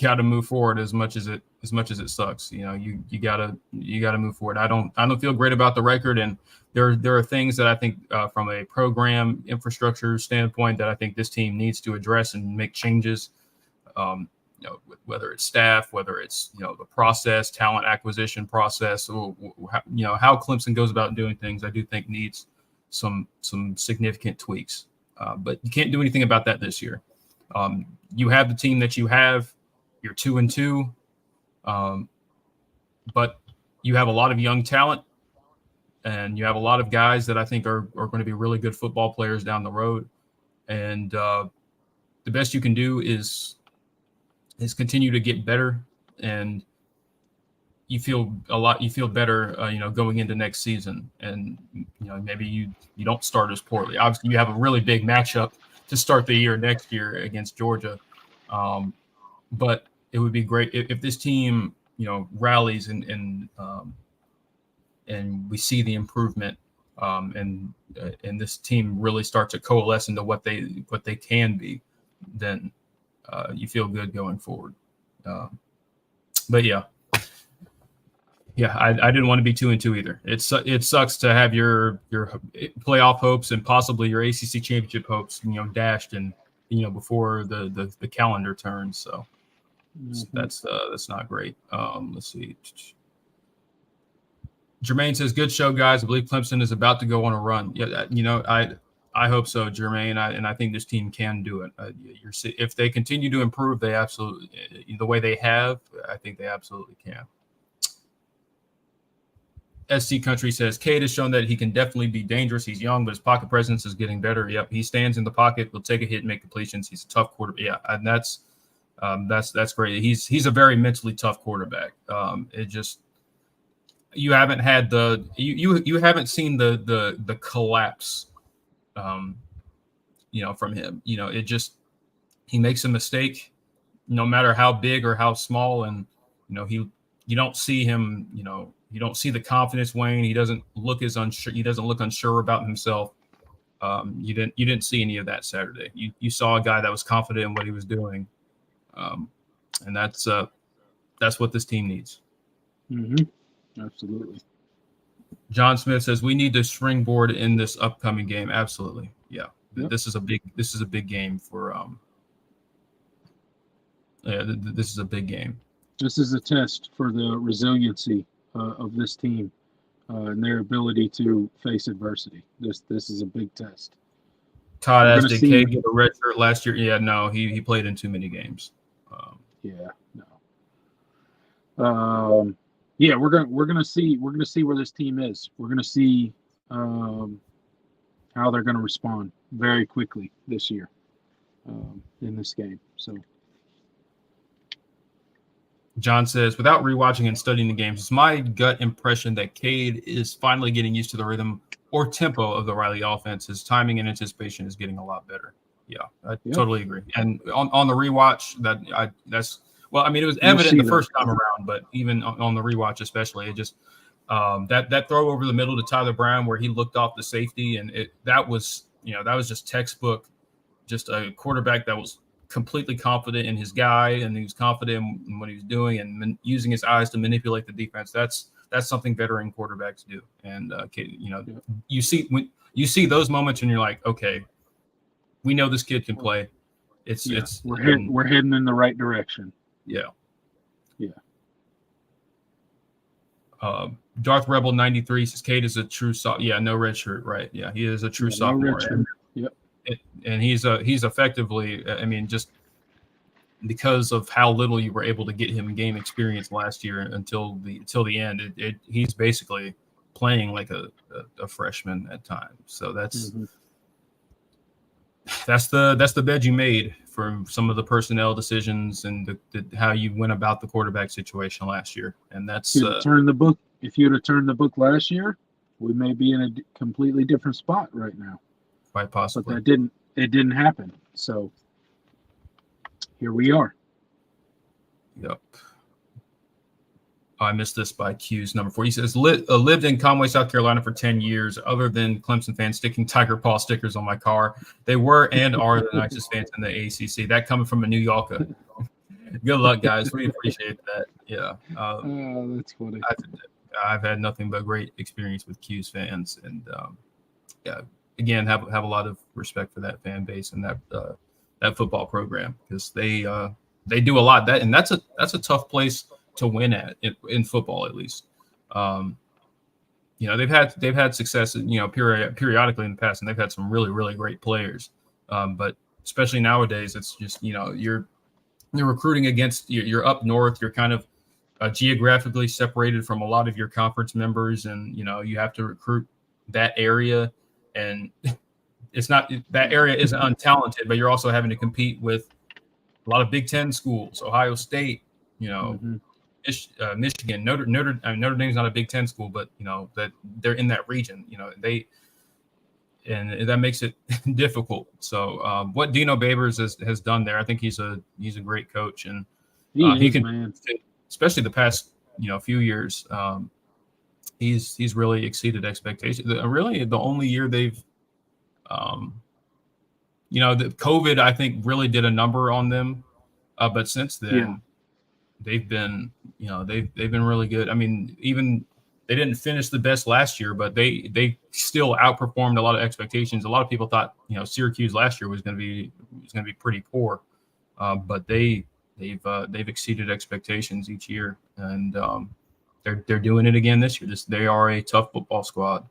got to move forward as much as it sucks. You gotta move forward. I don't feel great about the record, and there are things that I think from a program infrastructure standpoint that I think this team needs to address and make changes. Whether it's staff, whether it's the process, talent acquisition process, or how Clemson goes about doing things, I do think needs some significant tweaks. But you can't do anything about that this year. You have the team that you have. You're 2-2, but you have a lot of young talent, and you have a lot of guys that I think are going to be really good football players down the road. And the best you can do is continue to get better, and you feel better, going into next season. And maybe you don't start as poorly. Obviously, you have a really big matchup to start the year next year against Georgia. But it would be great if this team, rallies and we see the improvement, and this team really starts to coalesce into what they can be. Then you feel good going forward. But yeah, I didn't want to be 2-2 either. It sucks to have your playoff hopes and possibly your ACC championship hopes, dashed and before the calendar turns. So that's not great. Let's see. Jermaine says, "Good show, guys. I believe Clemson is about to go on a run." Yeah, I hope so, Jermaine, and I think this team can do it. If they continue to improve, they absolutely, the way they have, I think they absolutely can. SC Country says, Cade has shown that he can definitely be dangerous. He's young, but his pocket presence is getting better. Yep, he stands in the pocket, will take a hit, make completions. He's a tough quarterback. Yeah, and that's great. He's a very mentally tough quarterback. It just you haven't had the you haven't seen the collapse, from him. It just he makes a mistake, no matter how big or how small, and you don't see him. You don't see the confidence wane. He doesn't look as unsure. He doesn't look unsure about himself. You didn't see any of that Saturday. You saw a guy that was confident in what he was doing, and that's what this team needs. Mm-hmm. Absolutely. John Smith says we need to springboard in this upcoming game. Absolutely, yeah. Yep. This is a big game for. This is a big game. This is a test for the resiliency of this team and their ability to face adversity. This is a big test. Todd asked, did Cade get a red shirt last year? Yeah, no, he played in too many games. Yeah, we're gonna see where this team is. We're gonna see how they're gonna respond very quickly this year in this game. So. John says, without rewatching and studying the games, it's my gut impression that Cade is finally getting used to the rhythm or tempo of the Riley offense. His timing and anticipation is getting a lot better. Yeah, I totally agree. And on the rewatch, it was evident the first time around, but even on the rewatch, especially, it just that throw over the middle to Tyler Brown where he looked off the safety, and that was just textbook, just a quarterback that was completely confident in his guy, and he was confident in what he was doing and using his eyes to manipulate the defense. That's something veteran quarterbacks do. And you see those moments and you're like, okay, we know this kid can play. We're heading in the right direction. Yeah. Darth Rebel 93 says Cade is a true no red shirt, right? Yeah, he is a true sophomore. And he's effectively, just because of how little you were able to get him game experience last year until the end, he's basically playing like a freshman at times. So that's the bed you made for some of the personnel decisions and how you went about the quarterback situation last year. And that's if you'd have turned the book last year, we may be in a completely different spot right now. Quite possibly. But it didn't happen. So here we are. Yep. I missed this by Q's number 4. He says, lived in Conway, South Carolina for 10 years. Other than Clemson fans sticking Tiger Paw stickers on my car, they were and are the nicest fans in the ACC. That coming from a New Yorker. Good luck, guys. We appreciate that. Yeah. That's funny. I've had nothing but great experience with Q's fans. And, again, have a lot of respect for that fan base and that football program, because they do a lot. That's a tough place to win at in football, at least. They've had success, periodically in the past, and they've had some really, really great players. But especially nowadays, it's just you're recruiting against, you're up north, you're kind of geographically separated from a lot of your conference members, and you have to recruit that area. And it's not that area isn't untalented, but you're also having to compete with a lot of Big Ten schools, Ohio State, Michigan, Notre Dame's not a Big Ten school, but that they're in that region. And that makes it difficult. So what Dino Babers has done there, I think he's a great coach, and he can, man. Especially the past few years. He's really exceeded expectations. Really, the only year they've, the COVID, I think, really did a number on them. But since then, they've been really good. Even they didn't finish the best last year, but they still outperformed a lot of expectations. A lot of people thought, Syracuse last year was going to be pretty poor, but they've exceeded expectations each year, and they're doing it again this year. They are a tough football squad,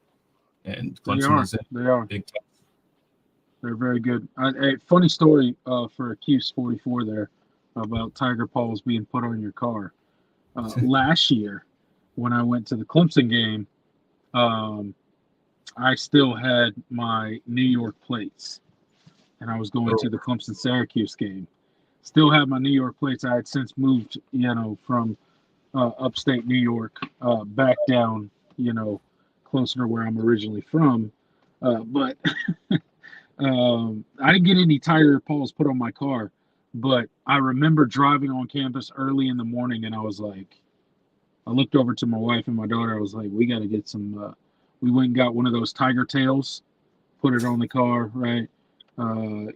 and Clemson is a big time. They're very good. A funny story for Cuse 44 there about Tiger Paws being put on your car. Last year, when I went to the Clemson game, um, I still had my New York plates, and I was going to the Clemson Syracuse game. Still had my New York plates. I had since moved, from upstate New York back down, closer to where I'm originally from. But I didn't get any tire paws put on my car. But I remember driving on campus early in the morning, and I was like, I looked over to my wife and my daughter. I was like, we got to get some. We went and got one of those tiger tails, put it on the car, right? And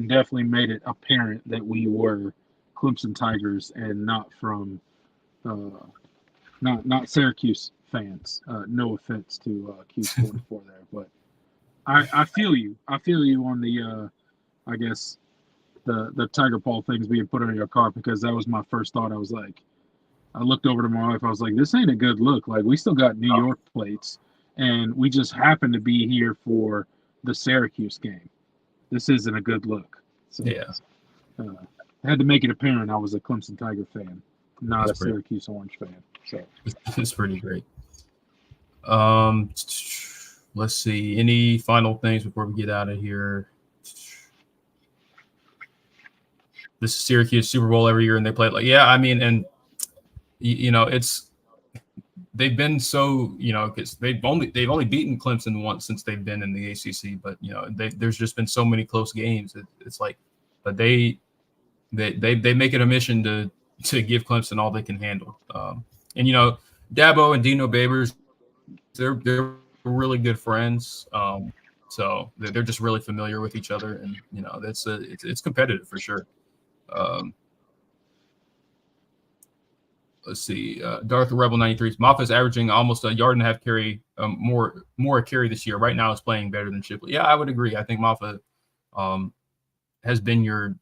definitely made it apparent that we were Clemson Tigers and not from, not Syracuse fans. No offense to Q44 there, but I feel you. I feel you on the, I guess the tiger paw things being put on your car, because that was my first thought. I was like, I looked over to my wife. I was like, this ain't a good look. Like, we still got New York plates, and we just happened to be here for the Syracuse game. This isn't a good look. So, Yeah. I had to make it apparent I was a Clemson Tiger fan, not That's a Syracuse Orange fan. So it's pretty great. Let's see. Any final things before we get out of here? This is Syracuse Super Bowl every year, and they play it like, yeah, I mean, and it's they've been so, because they've only beaten Clemson once since they've been in the ACC, but there's just been so many close games. It's like, but they make it a mission to give Clemson all they can handle. And Dabo and Dino Babers, they're really good friends. So they're just really familiar with each other, and it's competitive for sure. Let's see. Darth the Rebel 93. Moffa's averaging almost a yard and a half carry, more a carry this year. Right now, is playing better than Shipley. Yeah, I would agree. I think Moffa has been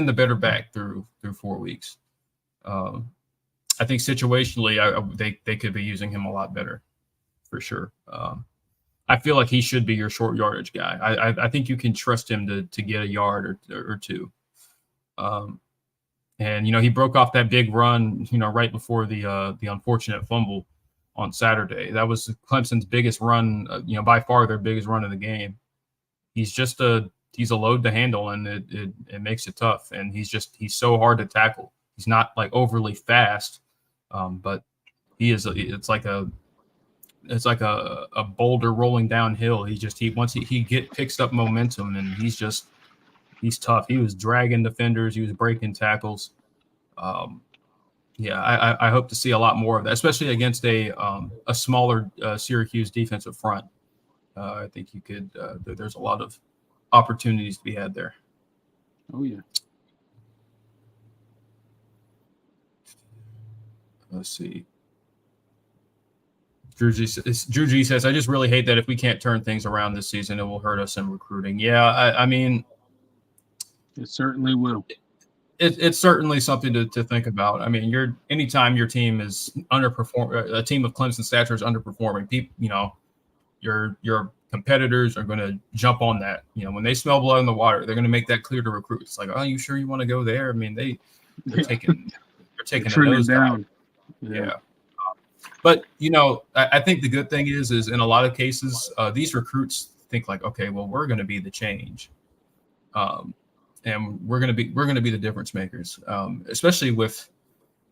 the better back through 4 weeks. I think situationally, they could be using him a lot better, for sure. I feel like he should be your short yardage guy. I think you can trust him to get a yard or two. And he broke off that big run, right before the unfortunate fumble on Saturday. That was Clemson's biggest run, by far their biggest run of the game. He's a load to handle, and it makes it tough. And he's so hard to tackle. He's not like overly fast, but he is. It's like a boulder rolling downhill. Once he picks up momentum, and he's tough. He was dragging defenders. He was breaking tackles. I hope to see a lot more of that, especially against a smaller Syracuse defensive front. I think you could. There's a lot of opportunities to be had there. Oh yeah. Let's see. Drew G says, I just really hate that if we can't turn things around this season, it will hurt us in recruiting. Yeah, I mean, it certainly will. It's certainly something to think about. I mean, anytime your team is underperforming, a team of Clemson stature is underperforming, people, your competitors are going to jump on that. When they smell blood in the water, they're going to make that clear to recruits. It's like, oh, you sure you want to go there? I mean, they're taking a nose down. Yeah. But, I think the good thing is in a lot of cases, these recruits think like, okay, well, we're going to be the change. And we're going to be the difference makers, especially with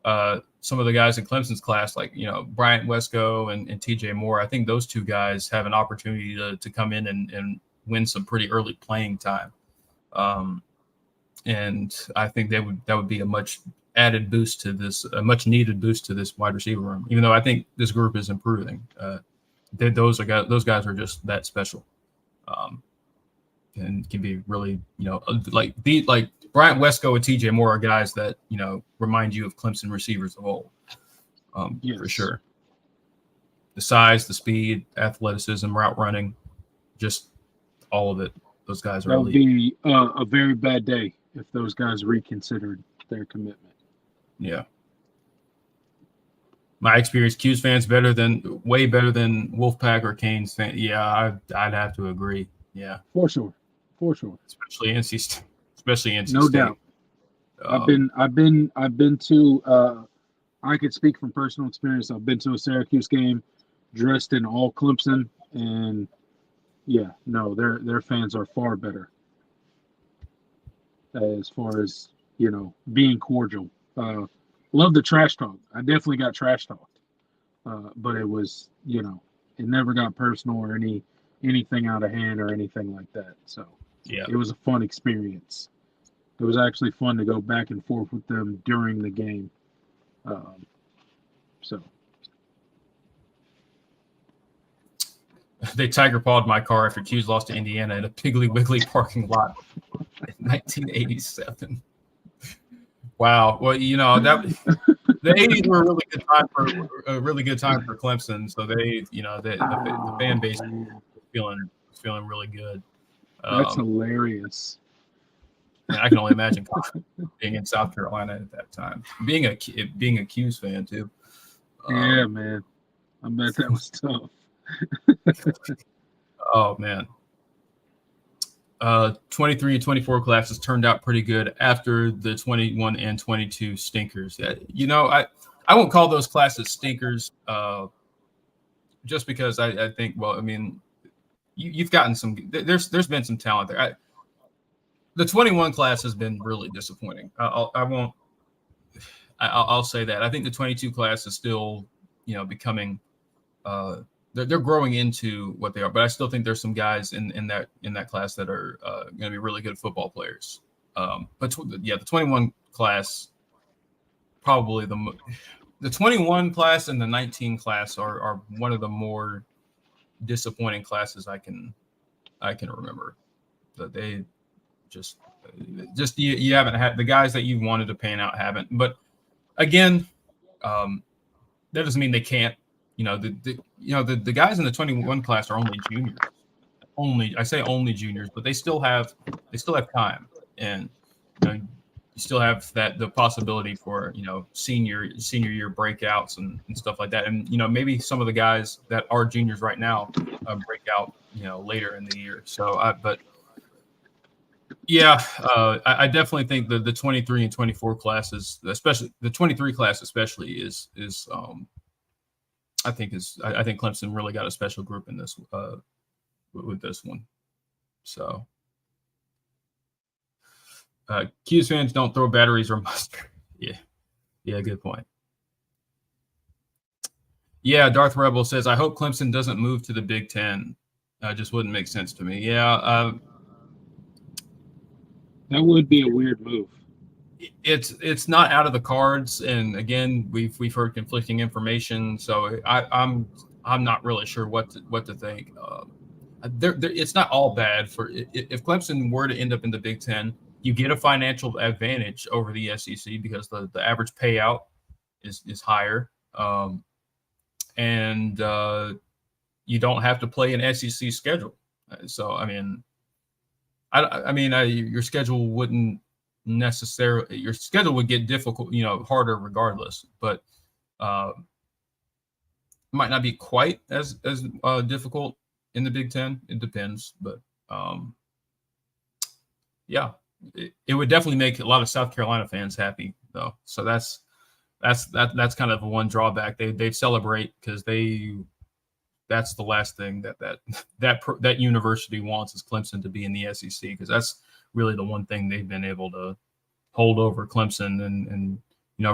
some of the guys in Clemson's class, like, Bryant Wesco and TJ Moore. I think those two guys have an opportunity to come in and win some pretty early playing time. And I think that would be a much added boost to this, a much needed boost to this wide receiver room, even though I think this group is improving. Those guys are just that special. And can be really, like Bryant Wesco and TJ Moore are guys that, remind you of Clemson receivers of old. Yes. For sure. The size, the speed, athleticism, route running, just all of it. Those guys are. That would be a very bad day if those guys reconsidered their commitment. Yeah. My experience, Q's fans way better than Wolfpack or Canes fans. Yeah, I'd have to agree. Yeah, for sure, for sure. especially NC No State. doubt. I've been to. I could speak from personal experience. I've been to a Syracuse game, dressed in all Clemson, and yeah, no, their fans are far better as far as being cordial. Love the trash talk. I definitely got trash talked, but it was it never got personal or anything out of hand or anything like that. So Yeah. it was a fun experience. It was actually fun to go back and forth with them during the game. Um, so They tiger pawed my car after Q's lost to Indiana in a Piggly Wiggly parking lot in 1987. Wow. Well, the 80s were a really good time for Clemson. So they, the fan base was feeling really good. That's hilarious. And I can only imagine being in South Carolina at that time, being a Q's fan too. Yeah, man. I bet that was tough. Oh man. 23 and 24 classes turned out pretty good after the 21 and 22 stinkers. I won't call those classes stinkers just because I think, well, I mean, you've gotten some, there's been some talent there. The 21 class has been really disappointing. I'll say that. I think the 22 class is still, becoming, they're growing into what they are, but I still think there's some guys in that class that are going to be really good football players. But the 21 class, probably the 21 class and the 19 class are one of the more disappointing classes I can remember. That they just you haven't had the guys that you wanted to pan out haven't. But again, that doesn't mean they can't. The guys in the 21 class are only juniors. I say only juniors, but they still have time, and you still have the possibility for senior year breakouts and stuff like that. And maybe some of the guys that are juniors right now break out later in the year. So I definitely think the 23 and 24 classes, especially the 23 class, especially is I think Clemson really got a special group in this with this one. So Q's fans don't throw batteries or mustard. Yeah, good point. Yeah, Darth Rebel says, I hope Clemson doesn't move to the Big Ten. Just wouldn't make sense to me. Yeah, that would be a weird move. It's not out of the cards, and again, we've heard conflicting information, so I'm not really sure what to think. It's not all bad for if Clemson were to end up in the Big Ten. You get a financial advantage over the SEC because the average payout is higher, and you don't have to play an SEC schedule. So I mean, your schedule wouldn't necessarily, your schedule would get difficult, harder regardless, but it might not be quite as difficult in the Big Ten. It depends, but it would definitely make a lot of South Carolina fans happy though. So that's kind of one drawback. They celebrate because that's the last thing that university wants is Clemson to be in the SEC, because that's really the one thing they've been able to hold over Clemson and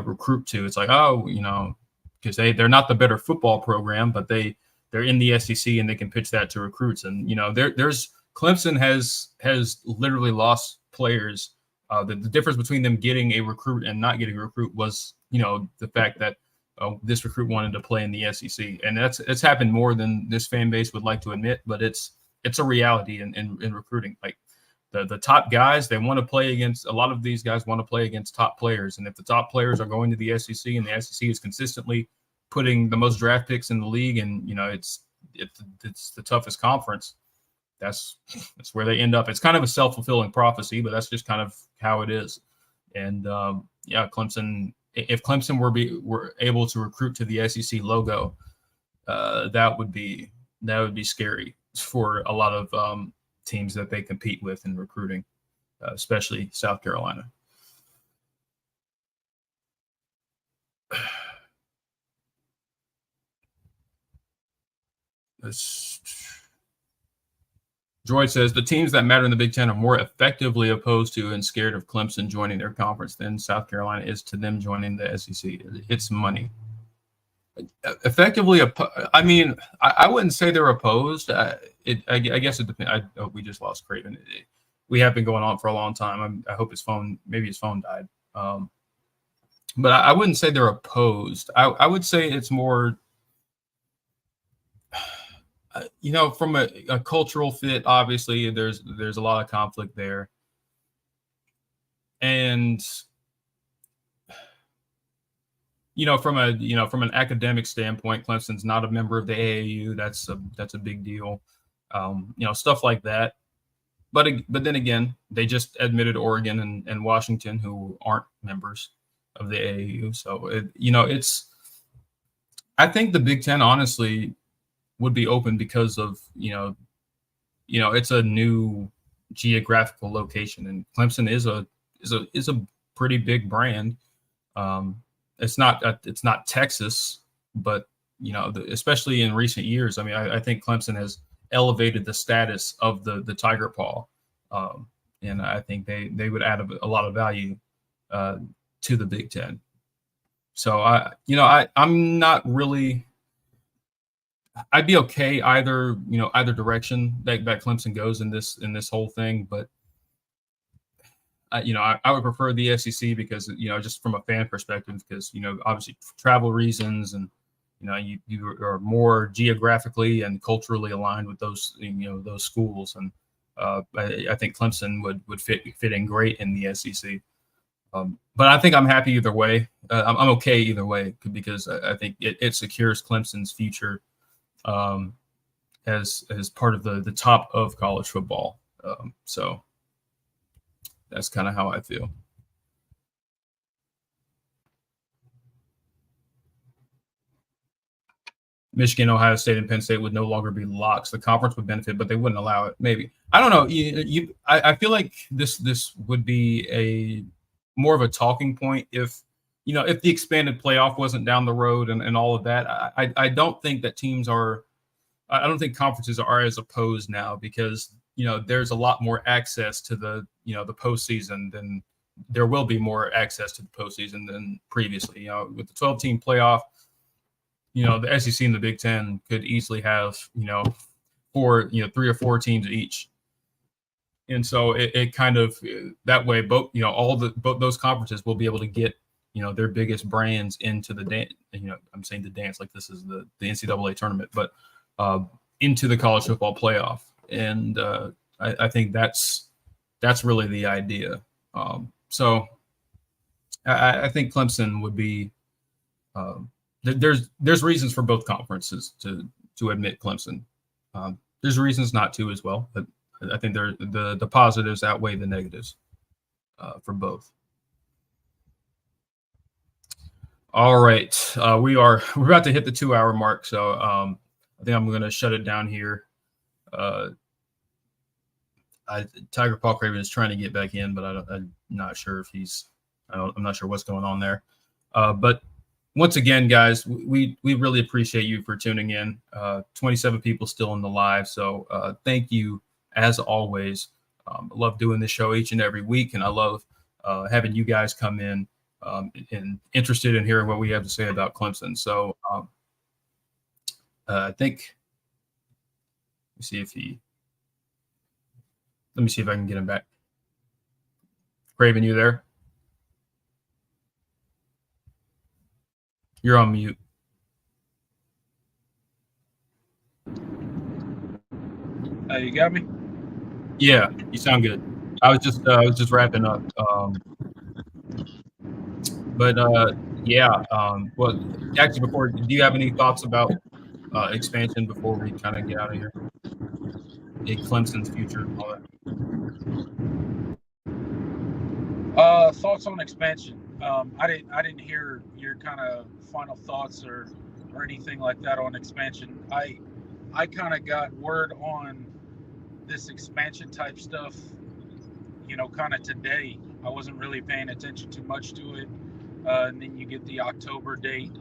recruit to. It's like, because they're not the better football program, but they're in the SEC and they can pitch that to recruits. And there's Clemson has literally lost players. The difference between them getting a recruit and not getting a recruit was the fact that this recruit wanted to play in the SEC, and it's happened more than this fan base would like to admit, but it's a reality in recruiting. Like the top guys, they want to play against, a lot of these guys want to play against top players, and if the top players are going to the SEC and the SEC is consistently putting the most draft picks in the league, and it's the toughest conference, that's where they end up. It's kind of a self-fulfilling prophecy, but that's just kind of how it is. And Clemson. If Clemson were able to recruit to the SEC logo, that would be scary for a lot of teams that they compete with in recruiting, especially South Carolina. Droid says the teams that matter in the Big Ten are more effectively opposed to and scared of Clemson joining their conference than South Carolina is to them joining the SEC. It's money. Effectively, I mean, I wouldn't say they're opposed. I guess it depends. We just lost Craven. We have been going on for a long time. I hope his phone died. But I wouldn't say they're opposed. I would say it's more, from a cultural fit. Obviously, there's a lot of conflict there, and from an academic standpoint, Clemson's not a member of the AAU. That's a big deal. Stuff like that. But then again, they just admitted Oregon and Washington, who aren't members of the AAU. So I think the Big Ten honestly would be open because of it's a new geographical location, and Clemson is a pretty big brand. It's not Texas, but especially in recent years. I mean, I think Clemson has elevated the status of the Tiger Paw, and I think they would add a lot of value to the Big Ten. So I'm not really. I'd be okay either direction that Clemson goes in this whole thing, but I would prefer the SEC because just from a fan perspective, because obviously travel reasons, and you are more geographically and culturally aligned with those those schools, and I think Clemson would fit in great in the SEC. But I think I'm happy either way. I'm okay either way because I think it secures Clemson's future as part of the top of college football. So that's kind of how I feel. Michigan, Ohio State, and Penn State would no longer be locks. The conference would benefit, but they wouldn't allow it. Maybe, I don't know. I feel like this would be a more of a talking point if the expanded playoff wasn't down the road and all of that. I don't think that teams are. I don't think conferences are as opposed now because there's a lot more access to the the postseason than there will be more access to the postseason than previously. With the 12-team playoff, the SEC and the Big Ten could easily have 3 or 4 teams each, and so it kind of that way both both those conferences will be able to get their biggest brands into the dance. I'm saying the dance like this is the NCAA tournament, but into the college football playoff, and I think that's really the idea. So I think Clemson would be. There's reasons for both conferences to admit Clemson. There's reasons not to as well, but I think the positives outweigh the negatives for both. All right, we're about to hit the 2-hour mark, so I think I'm going to shut it down here. Tiger Paul Craven is trying to get back in, but I'm not sure if I'm not sure what's going on there. But once again, guys, we really appreciate you for tuning in. 27 people still in the live, so thank you as always. I love doing this show each and every week, and I love having you guys come in and interested in hearing what we have to say about Clemson. So I think let me see if I can get him back. Craven, you there? You're on mute. You got me? Yeah, you sound good. I was just wrapping up. Well, actually, do you have any thoughts about expansion before we kind of get out of here? Clemson's future and all that. Thoughts on expansion? I didn't hear your kind of final thoughts or anything like that on expansion. I kind of got word on this expansion type stuff, kind of today. I wasn't really paying attention too much to it. And then you get the October date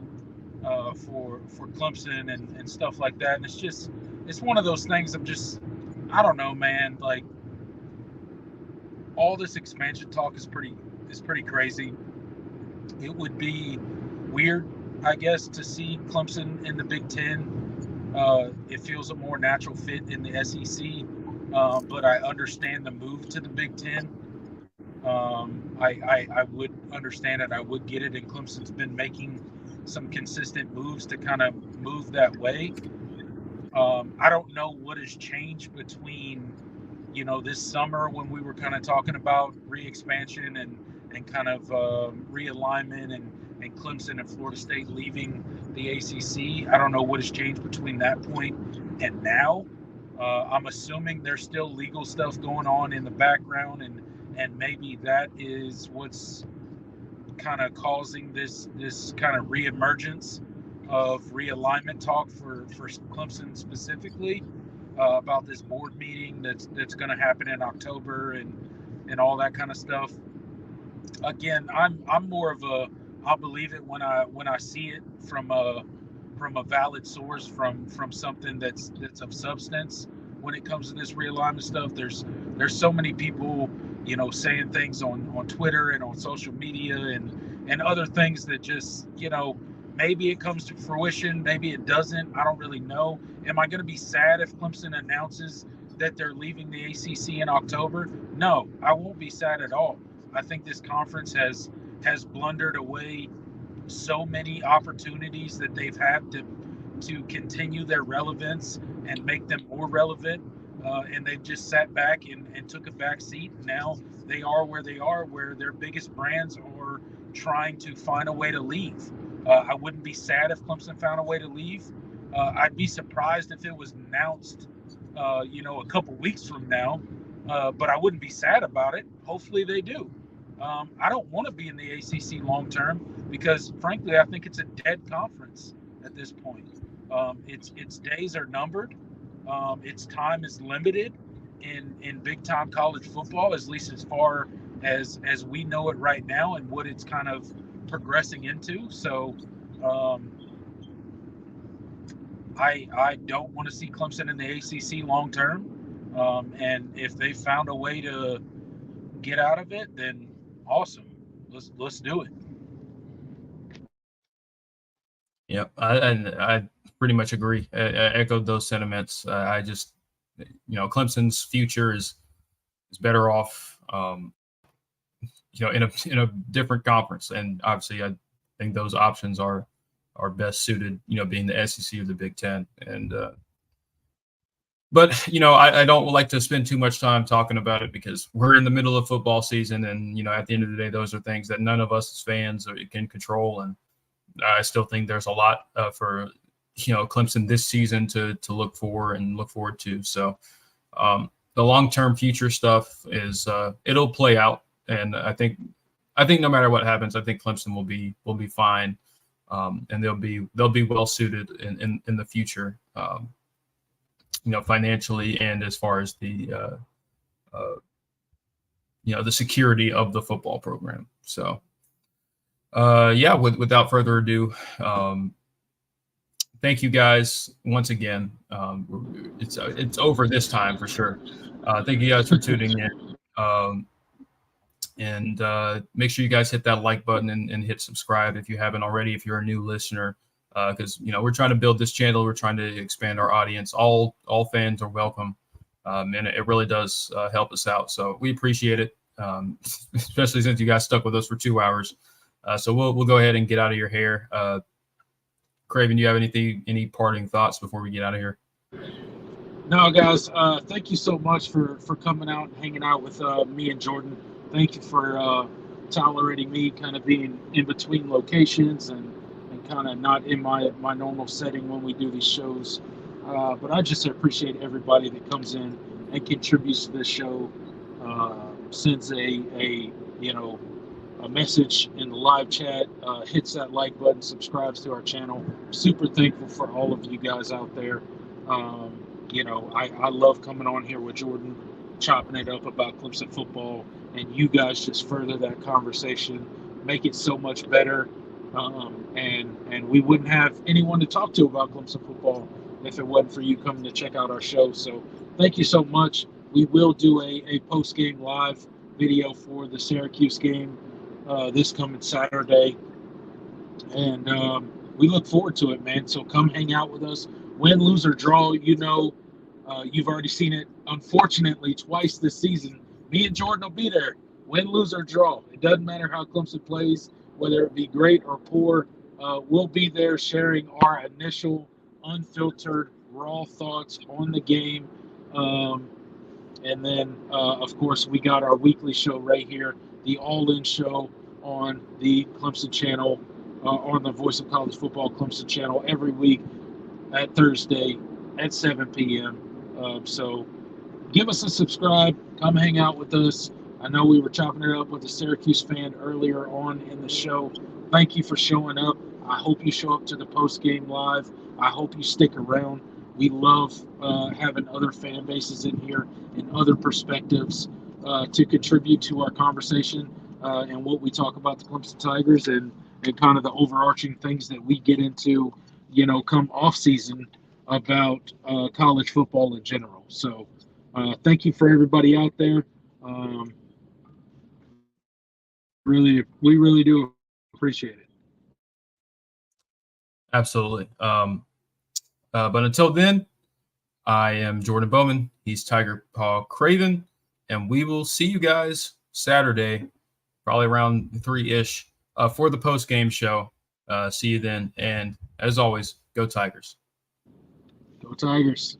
for Clemson and stuff like that. And it's one of those things. I don't know, man. Like, all this expansion talk is pretty crazy. It would be weird, I guess, to see Clemson in the Big Ten. It feels a more natural fit in the SEC, but I understand the move to the Big Ten. I would understand it. I would get it. And Clemson's been making some consistent moves to kind of move that way. I don't know what has changed between, this summer when we were kind of talking about re-expansion and kind of realignment and Clemson and Florida State leaving the ACC. I don't know what has changed between that point and now. I'm assuming there's still legal stuff going on in the background, and maybe that is what's kind of causing this kind of reemergence of realignment talk for Clemson specifically, about this board meeting that's going to happen in October and all that kind of stuff. Again, I'm more of a I'll believe it when I see it from a valid source, from something that's of substance. When it comes to this realignment stuff, there's so many people, saying things on Twitter and on social media and other things that just, maybe it comes to fruition, maybe it doesn't. I don't really know. Am I going to be sad if Clemson announces that they're leaving the ACC in October? No, I won't be sad at all. I think this conference has blundered away so many opportunities that they've had to continue their relevance and make them more relevant, and they've just sat back and took a back seat. Now they are where they are, where their biggest brands are trying to find a way to leave. I wouldn't be sad if Clemson found a way to leave. I'd be surprised if it was announced, a couple weeks from now, but I wouldn't be sad about it. Hopefully they do. I don't want to be in the ACC long term because, frankly, I think it's a dead conference at this point. Its days are numbered. Its time is limited in big time college football, at least as far as we know it right now and what it's kind of progressing into. So I don't want to see Clemson in the ACC long term. And if they found a way to get out of it, then awesome. Let's do it. Yep, I pretty much agree. I echoed those sentiments. I just, Clemson's future is better off, in a different conference, and obviously, I think those options are best suited, being the SEC or the Big Ten, and. But, I don't like to spend too much time talking about it because we're in the middle of football season. And, at the end of the day, those are things that none of us as fans can control. And I still think there's a lot for, Clemson this season to look for and look forward to. So the long-term future stuff is it'll play out. And I think no matter what happens, I think Clemson will be fine. And they'll be well suited in the future. Financially and as far as the the security of the football program. So, without further ado, thank you guys once again. It's over this time for sure. Thank you guys for tuning in. And make sure you guys hit that like button and hit subscribe if you haven't already, if you're a new listener. Because we're trying to build this channel, we're trying to expand our audience. All fans are welcome, and it really does help us out. So we appreciate it, especially since you guys stuck with us for 2 hours. So we'll go ahead and get out of your hair. Craven, do you have any parting thoughts before we get out of here? No, guys. Thank you so much for coming out and hanging out with me and Jordan. Thank you for tolerating me kind of being in between locations and kind of not in my normal setting when we do these shows, but I just appreciate everybody that comes in and contributes to this show, sends a message in the live chat, hits that like button, subscribes to our channel. Super thankful for all of you guys out there. I love coming on here with Jordan, chopping it up about Clemson football, and you guys just further that conversation, make it so much better. And we wouldn't have anyone to talk to about Clemson football if it wasn't for you coming to check out our show. So thank you so much. We will do a post game live video for the Syracuse game this coming Saturday, and we look forward to it, man. So come hang out with us. Win, lose, or draw, you've already seen it, unfortunately, twice this season. Me and Jordan will be there. Win, lose, or draw. It doesn't matter how Clemson plays, whether it be great or poor. We'll be there sharing our initial, unfiltered, raw thoughts on the game. And then, of course, we got our weekly show right here, the All In Show on the Clemson channel, on the Voice of College Football Clemson channel every week at Thursday at 7 p.m. So give us a subscribe. Come hang out with us. I know we were chopping it up with a Syracuse fan earlier on in the show. Thank you for showing up. I hope you show up to the post-game live. I hope you stick around. We love having other fan bases in here and other perspectives to contribute to our conversation and what we talk about the Clemson Tigers and kind of the overarching things that we get into, come off season about college football in general. So thank you for everybody out there. We really do appreciate it. Absolutely. But until then, I am Jordan Bowman. He's Tiger Paw Craven, and we will see you guys Saturday, probably around 3-ish, for the post-game show. See you then. And as always, go Tigers. Go Tigers.